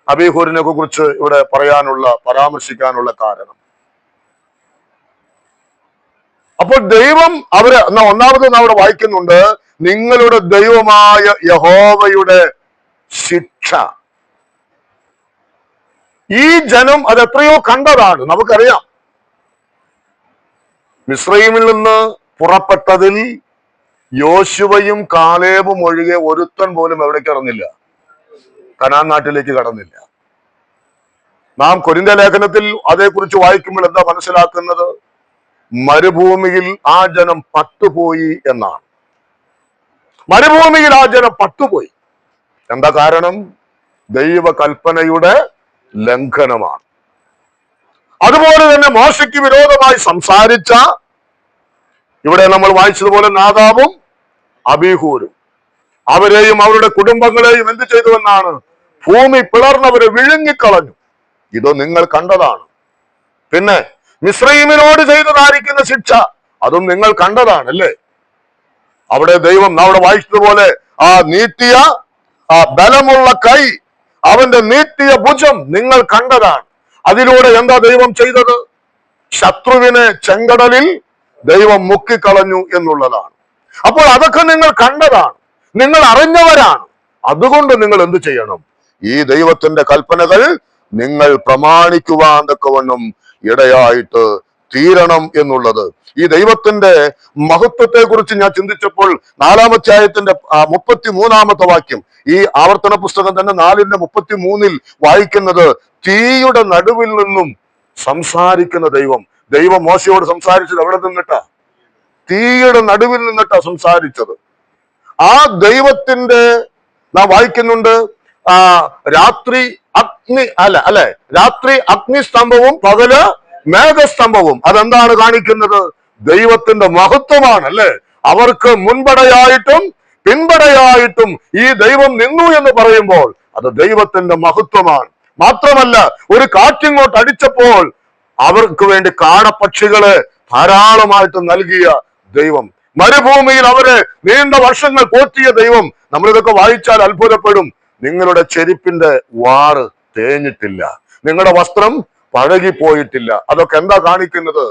അബീഹൂരിനെ കുറിച്ച് ഇവിടെ പരാമർശിക്കാനുള്ള കാരണം? അപ്പോൾ ദൈവം ഒന്നാമത് നാം ഇവിടെ വായിക്കുന്നുണ്ട്, നിങ്ങളുടെ ദൈവമായ യഹോവയുടെ ശിക്ഷ. ഈ ജനം അത് എത്രയോ കണ്ടതാണ്. നമുക്കറിയാം, മിസ്രയീമിൽ നിന്ന് പുറപ്പെട്ടതിൽ യോശുവയും കാലേബും ഒഴികെ ഒരുത്തൻ പോലും എവിടേക്ക് കടന്നില്ല? കനാൻ നാട്ടിലേക്ക് കടന്നില്ല. നാം കൊരിന്ത്യ ലേഖനത്തിൽ അതേക്കുറിച്ച് വായിക്കുമ്പോൾ എന്താ മനസ്സിലാക്കുന്നത്? മരുഭൂമിയിൽ ആ ജനം പട്ടുപോയി എന്നാണ്. മരുഭൂമിയിൽ ആ ജനം പട്ടുപോയി. എന്താ കാരണം? ദൈവകൽപ്പനയുടെ ലംഘനമാണ്. അതുപോലെ തന്നെ മോശയ്ക്ക് വിരോധമായി സംസാരിച്ച, ഇവിടെ നമ്മൾ വായിച്ചതുപോലെ നാദാബും അബീഹൂരും, അവരെയും അവരുടെ കുടുംബങ്ങളെയും എന്ത് ചെയ്തുവെന്നാണ്? ഭൂമി പിളർന്നവരെ വിഴുങ്ങിക്കളഞ്ഞു. ഇത് നിങ്ങൾ കണ്ടതാണ്. പിന്നെ മിസ്രയീമിനോട് ചെയ്തതായിരിക്കുന്ന ശിക്ഷ, അതും നിങ്ങൾ കണ്ടതാണ് അല്ലേ? അവിടെ ദൈവം അവിടെ വായിച്ചതുപോലെ ആ ബലമുള്ള കൈ, അവന്റെ നീട്ടിയ ഭുജം നിങ്ങൾ കണ്ടതാണ്. അതിലൂടെ എന്താ ദൈവം ചെയ്തത്? ശത്രുവിനെ ചെങ്കടലിൽ ദൈവം മുക്കിക്കളഞ്ഞു എന്നുള്ളതാണ്. അപ്പോൾ അതൊക്കെ നിങ്ങൾ കണ്ടതാണ്, നിങ്ങൾ അറിഞ്ഞവരാണ്. അതുകൊണ്ട് നിങ്ങൾ എന്ത് ചെയ്യണം? ഈ ദൈവത്തിന്റെ കൽപ്പനകൾ നിങ്ങൾ പ്രമാണിക്കുവാൻ തക്കവണ്ണം ഇടയായിട്ട് തീരണം എന്നുള്ളത്. ഈ ദൈവത്തിന്റെ മഹത്വത്തെ കുറിച്ച് ഞാൻ ചിന്തിച്ചപ്പോൾ 4-ാം അധ്യായത്തിന്റെ 33-ാമത്തെ വാക്യം, ഈ ആവർത്തന പുസ്തകം തന്നെ 4:33 വായിക്കുന്നത്, തീയുടെ നടുവിൽ നിന്നും സംസാരിക്കുന്ന ദൈവം മോശയോട് സംസാരിച്ചത് എവിടെ നിന്നിട്ടാ? തീയുടെ നടുവിൽ നിന്നിട്ടാ സംസാരിച്ചത്. ആ ദൈവത്തിന്റെ നാം വായിക്കുന്നുണ്ട്, രാത്രി അഗ്നിസ്തംഭവും പകല് മേഘസ്തംഭവും. അതെന്താണ് കാണിക്കുന്നത്? ദൈവത്തിന്റെ മഹത്വമാണ് അല്ലെ? അവർക്ക് മുൻപടയായിട്ടും പിൻപടയായിട്ടും ഈ ദൈവം നിന്നു എന്ന് പറയുമ്പോൾ അത് ദൈവത്തിന്റെ മഹത്വമാണ്. മാത്രമല്ല, ഒരു കാറ്റിങ്ങോട്ട് അടിച്ചപ്പോൾ അവർക്ക് വേണ്ടി കാടപ്പക്ഷികളെ ധാരാളമായിട്ട് നൽകിയ ദൈവം, മരുഭൂമിയിൽ അവരെ നീണ്ട വർഷങ്ങൾ പോറ്റിയ ദൈവം. നമ്മളിതൊക്കെ വായിച്ചാൽ അത്ഭുതപ്പെടും. നിങ്ങളുടെ ചെരുപ്പിന്റെ വാറ് തേഞ്ഞിട്ടില്ല, നിങ്ങളുടെ വസ്ത്രം പഴകിപ്പോയിട്ടില്ല. അതൊക്കെ എന്താ കാണിക്കുന്നത്?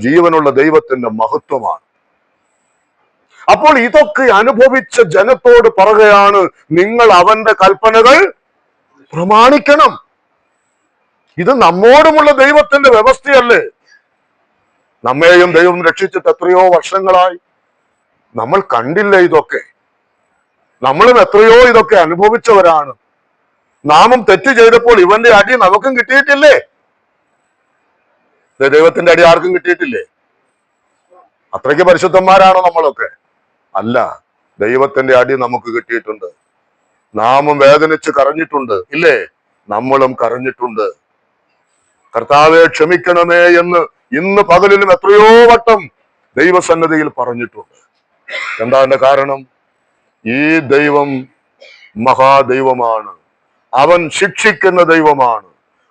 ജീവനുള്ള ദൈവത്തിന്റെ മഹത്വമാണ്. അപ്പോൾ ഇതൊക്കെ അനുഭവിച്ച ജനത്തോട് പറയുകയാണ്, നിങ്ങൾ അവന്റെ കൽപ്പനകൾ പ്രമാണിക്കണം. ഇത് നമ്മോടുമുള്ള ദൈവത്തിന്റെ വ്യവസ്ഥയല്ലേ? നമ്മെയും ദൈവം രക്ഷിച്ചിട്ട് എത്രയോ വർഷങ്ങളായി. നമ്മൾ കണ്ടില്ലേ ഇതൊക്കെ? നമ്മളും എത്രയോ ഇതൊക്കെ അനുഭവിച്ചവരാണ്. നാമും തെറ്റ് ചെയ്തപ്പോൾ ഇവന്റെ അടി നമുക്കും കിട്ടിയിട്ടില്ലേ? ദൈവത്തിന്റെ അടി ആർക്കും കിട്ടിയിട്ടില്ലേ? അത്രയ്ക്ക് പരിശുദ്ധന്മാരാണോ നമ്മളൊക്കെ? അല്ല. ദൈവത്തിന്റെ അടി നമുക്ക് കിട്ടിയിട്ടുണ്ട്. നാമും വേദനിച്ച് കരഞ്ഞിട്ടുണ്ട് ഇല്ലേ? നമ്മളും കരഞ്ഞിട്ടുണ്ട്. കർത്താവെ ക്ഷമിക്കണമേ എന്ന് ഇന്ന് പകലിലും എത്രയോ വട്ടം ദൈവസന്നദ്ധിയിൽ പറഞ്ഞിട്ടുണ്ട്. എന്താ അതിന്റെ കാരണം? ഈ ദൈവം മഹാദൈവമാണ്. അവൻ ശിക്ഷിക്കുന്ന ദൈവമാണ്.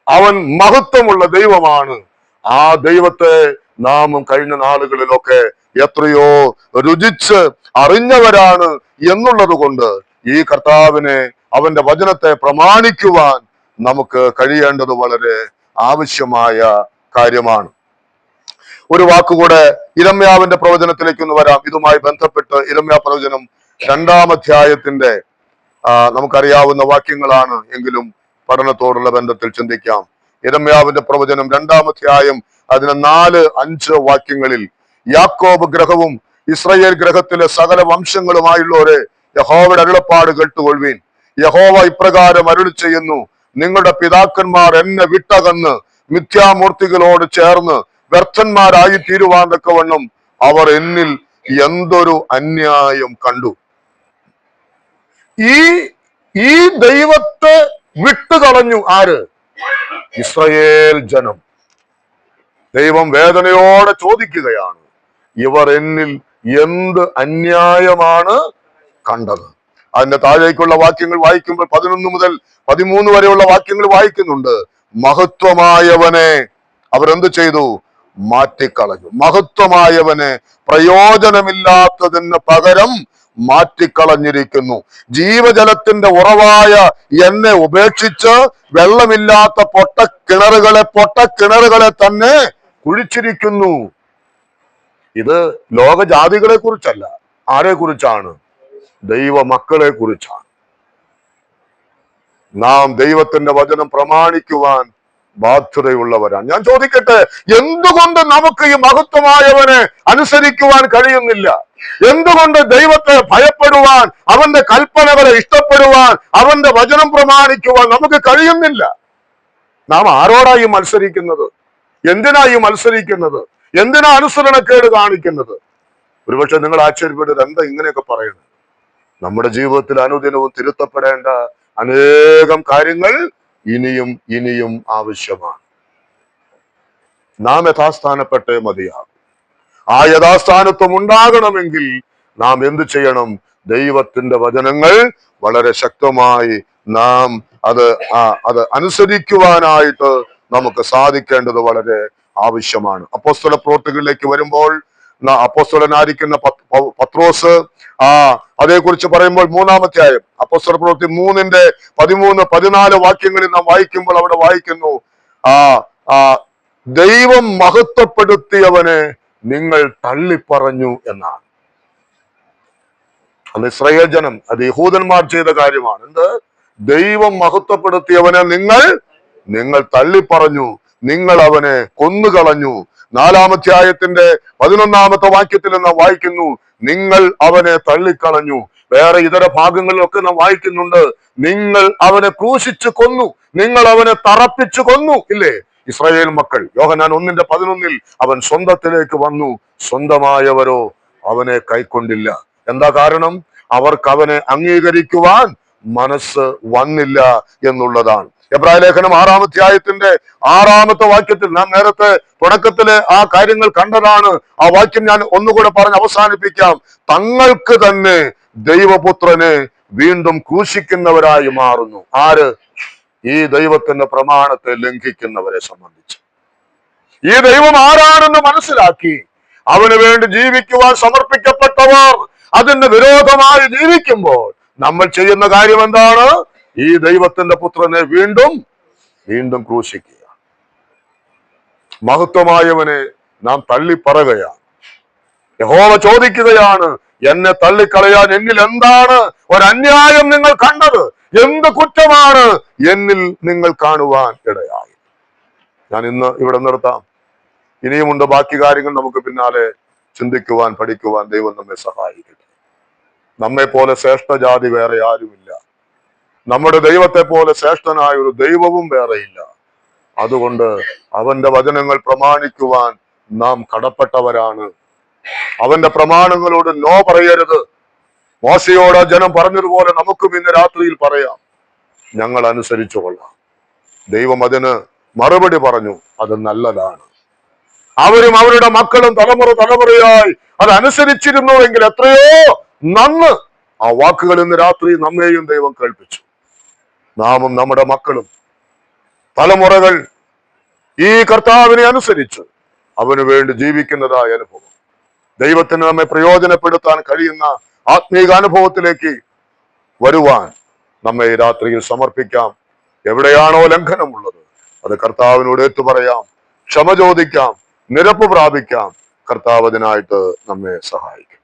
അവൻ മഹത്വമുള്ള ദൈവമാണ്. ആ ദൈവത്തെ നാമും കഴിഞ്ഞ നാളുകളിലൊക്കെ എത്രയോ രുചിച്ച് അറിഞ്ഞവരാണ് എന്നുള്ളത് കൊണ്ട് ഈ കർത്താവിനെ, അവന്റെ വചനത്തെ പ്രമാണിക്കുവാൻ നമുക്ക് കഴിയേണ്ടത് വളരെ ആവശ്യമായ കാര്യമാണ്. ഒരു വാക്കുകൂടെ ഇരമ്യാവിന്റെ പ്രവചനത്തിലേക്ക് ഒന്ന് വരാം. ഇതുമായി ബന്ധപ്പെട്ട് ഇരമ്യാ പ്രവചനം 2-ാം അധ്യായത്തിന്റെ നമുക്കറിയാവുന്ന വാക്യങ്ങളാണ്, എങ്കിലും പഠനത്തോടുള്ള ബന്ധത്തിൽ ചിന്തിക്കാം. ഇരമ്യാവിന്റെ പ്രവചനം 2-ാം അധ്യായം അതിന് 4-5 വാക്യങ്ങളിൽ, യാക്കോബ് ഗ്രഹവും ഇസ്രായേൽ ഗ്രഹത്തിലെ സകല വംശങ്ങളുമായുള്ളവരെ, യഹോവയുടെ അരുളപ്പാട് കേട്ടുകൊള്ളുവീൻ. യഹോവ ഇപ്രകാരം അരുളി ചെയ്യുന്നു, നിങ്ങളുടെ പിതാക്കന്മാർ എന്നെ വിട്ടകന്ന് മിഥ്യാമൂർത്തികളോട് ചേർന്ന് വ്യർത്ഥന്മാരായി തീരുവാൻ തക്കവണ്ണം അവർ എന്നിൽ എന്തൊരു അന്യായം കണ്ടു. ഈ ദൈവത്തെ വിട്ടുകളഞ്ഞു ആര്? ഇസ്രായേൽ ജനം. ദൈവം വേദനയോടെ ചോദിക്കുകയാണ്, ഇവർ എന്നിൽ എന്ത് അന്യായമാണ് കണ്ടത്? അതിന്റെ താഴേക്കുള്ള വാക്യങ്ങൾ വായിക്കുമ്പോൾ 11 മുതൽ 13 വരെയുള്ള വാക്യങ്ങൾ വായിക്കുന്നുണ്ട്. മഹത്വമായവനെ അവരെന്ത് ചെയ്തു? മാറ്റിക്കളഞ്ഞു. മഹത്വമായവനെ പ്രയോജനമില്ലാത്തതിന് പകരം മാറ്റിക്കളഞ്ഞിരിക്കുന്നു. ജീവജലത്തിന്റെ ഉറവായ എന്നെ ഉപേക്ഷിച്ച് വെള്ളമില്ലാത്ത പൊട്ടക്കിണറുകളെ തന്നെ കുഴിച്ചിരിക്കുന്നു. ഇത് ലോകജാതികളെ കുറിച്ചല്ല. ആരെ കുറിച്ചാണ്? ദൈവ മക്കളെ കുറിച്ചാണ്. നാം ദൈവത്തിന്റെ വചനം പ്രമാണിക്കുവാൻ ബാധ്യതയുള്ളവരാണ്. ഞാൻ ചോദിക്കട്ടെ, എന്തുകൊണ്ട് നമുക്ക് ഈ മഹത്വമായവനെ അനുസരിക്കുവാൻ കഴിയുന്നില്ല? എന്തുകൊണ്ട് ദൈവത്തെ ഭയപ്പെടുവാൻ, അവന്റെ കൽപ്പനകളെ ഇഷ്ടപ്പെടുവാൻ, അവന്റെ വചനം പ്രമാണിക്കുവാൻ നമുക്ക് കഴിയുന്നില്ല? നാം ആരോടായി മത്സരിക്കുന്നത്? എന്തിനായി മത്സരിക്കുന്നത്? എന്തിനാ അനുസരണക്കേട് കാണിക്കുന്നത്? ഒരുപക്ഷെ നിങ്ങൾ ആശ്ചര്യപ്പെട്ടത് എന്താ ഇങ്ങനെയൊക്കെ പറയുന്നത്? നമ്മുടെ ജീവിതത്തിൽ അനുദിനവും തിരുത്തപ്പെടേണ്ട അനേകം കാര്യങ്ങൾ ഇനിയും ആവശ്യമാണ്. നാം യഥാസ്ഥാനപ്പെട്ടേ മതിയാകും. ആ യഥാസ്ഥാനത്വം ഉണ്ടാകണമെങ്കിൽ നാം എന്ത് ചെയ്യണം? ദൈവത്തിന്റെ വചനങ്ങൾ വളരെ ശക്തമായി നാം അത് അനുസരിക്കുവാനായിട്ട് നമുക്ക് സാധിക്കേണ്ടത് വളരെ ആവശ്യമാണ്. അപ്പോസ്തല പ്രവൃത്തികളിലേക്ക് വരുമ്പോൾ അപ്പോസ്തലനായിരിക്കുന്ന പത്രോസ് അതേക്കുറിച്ച് പറയുമ്പോൾ 3-ാം അധ്യായം അപ്പോസ്തല പ്രവൃത്തി 3:13-14 വാക്യങ്ങളിൽ നാം വായിക്കുമ്പോൾ അവിടെ വായിക്കുന്നു, ദൈവം മഹത്വപ്പെടുത്തിയവനെ നിങ്ങൾ തള്ളിപ്പറഞ്ഞു എന്നാണ്. അത് ഇസ്രായേൽ ജനം, അത് യഹൂദന്മാർ ചെയ്ത കാര്യമാണ്. എന്ത്? ദൈവം മഹത്വപ്പെടുത്തിയവനെ നിങ്ങൾ തള്ളിപ്പറഞ്ഞു, നിങ്ങൾ അവനെ കൊന്നുകളഞ്ഞു. 4-ാം അധ്യായത്തിന്റെ 11-ാമത്തെ വാക്യത്തിൽ നാം വായിക്കുന്നു, നിങ്ങൾ അവനെ തള്ളിക്കളഞ്ഞു. വേറെ ഇതര ഭാഗങ്ങളിലൊക്കെ നാം വായിക്കുന്നുണ്ട്, നിങ്ങൾ അവനെ ക്രൂശിച്ചു കൊന്നു, നിങ്ങൾ അവനെ തറപ്പിച്ചു കൊന്നു. ഇല്ലേ? ഇസ്രായേൽ മക്കൾ യോഹന്നാൻ 1:11 അവൻ സ്വന്തത്തിലേക്ക് വന്നു, സ്വന്തമായവരോ അവനെ കൈക്കൊണ്ടില്ല. എന്താ കാരണം? അവർക്ക് അവനെ അംഗീകരിക്കുവാൻ മനസ്സ് വന്നില്ല എന്നുള്ളതാണ്. എബ്രായ ലേഖനം 6-ാം അധ്യായത്തിന്റെ 6-ാമത്തെ വാക്യത്തിൽ നാം നേരത്തെ തുടക്കത്തില് ആ കാര്യങ്ങൾ കണ്ടതാണ്. ആ വാക്യം ഞാൻ ഒന്നുകൂടെ പറഞ്ഞ് അവസാനിപ്പിക്കാം. തങ്ങൾക്ക് തന്നെ ദൈവപുത്രനെ വീണ്ടും ക്രൂശിക്കുന്നവരായി മാറുന്നു. ആര്? ഈ ദൈവത്തിന്റെ പ്രമാണത്തെ ലംഘിക്കുന്നവരെ സംബന്ധിച്ച്. ഈ ദൈവം ആരാണെന്ന് മനസ്സിലാക്കി അവന് വേണ്ടി ജീവിക്കുവാൻ സമർപ്പിക്കപ്പെട്ടവർ അതിന് വിരോധമായി ജീവിക്കുമ്പോൾ നമ്മൾ ചെയ്യുന്ന കാര്യം എന്താണ്? ഈ ദൈവത്തിന്റെ പുത്രനെ വീണ്ടും ക്രൂശിക്കുക. മഹത്വമായവനെ നാം തള്ളിപ്പറയുകയാണ്. യഹോവ ചോദിക്കുകയാണ്, എന്നെ തള്ളിക്കളയാൻ എന്നിൽ എന്താണ് ഒരന്യായം നിങ്ങൾ കണ്ടത്? എന്ത് കുറ്റമാണ് എന്നിൽ നിങ്ങൾ കാണുവാൻ ഇടയായി? ഞാൻ ഇന്ന് ഇവിടെ നിർത്താം. ഇനിയുമുണ്ട് ബാക്കി കാര്യങ്ങൾ നമുക്ക് പിന്നാലെ ചിന്തിക്കുവാൻ, പഠിക്കുവാൻ. ദൈവം നമ്മെ സഹായിക്കട്ടെ. നമ്മെ പോലെ ശ്രേഷ്ഠജാതി വേറെ ആരുമില്ല. നമ്മുടെ ദൈവത്തെ പോലെ ശ്രേഷ്ഠനായ ഒരു ദൈവവും വേറെയില്ല. അതുകൊണ്ട് അവന്റെ വചനങ്ങൾ പ്രമാണിക്കുവാൻ നാം കടപ്പെട്ടവരാണ്. അവന്റെ പ്രമാണങ്ങളോട് നോ പറയരുത്. മോശയോട് ജനം പറഞ്ഞതുപോലെ നമുക്കും ഇന്ന് രാത്രിയിൽ പറയാം, ഞങ്ങൾ അനുസരിച്ചു കൊള്ളാം. ദൈവം അതിന് മറുപടി പറഞ്ഞു, അത് നല്ലതാണ്. അവരും അവരുടെ മക്കളും തലമുറയായി അത് അനുസരിച്ചിരുന്നുവെങ്കിൽ എത്രയോ നന്ന്. ആ വാക്കുകൾ ഇന്ന് രാത്രി നമ്മെയും ദൈവം കേൾപ്പിച്ചു. നാമും നമ്മുടെ മക്കളും തലമുറകൾ ഈ കർത്താവിനെ അനുസരിച്ച് അവന് വേണ്ടി ജീവിക്കുന്നതായ അനുഭവം, ദൈവത്തിന് നമ്മെ പ്രയോജനപ്പെടുത്താൻ കഴിയുന്ന ആത്മീക അനുഭവത്തിലേക്ക് വരുവാൻ നമ്മെ ഈ രാത്രിയിൽ സമർപ്പിക്കാം. എവിടെയാണോ ലംഘനമുള്ളത് അത് കർത്താവിനോട് ഏറ്റു പറയാം, ക്ഷമ ചോദിക്കാം, നിരപ്പ് പ്രാപിക്കാം. കർത്താവ് അതിനായിട്ട് നമ്മെ സഹായിക്കും.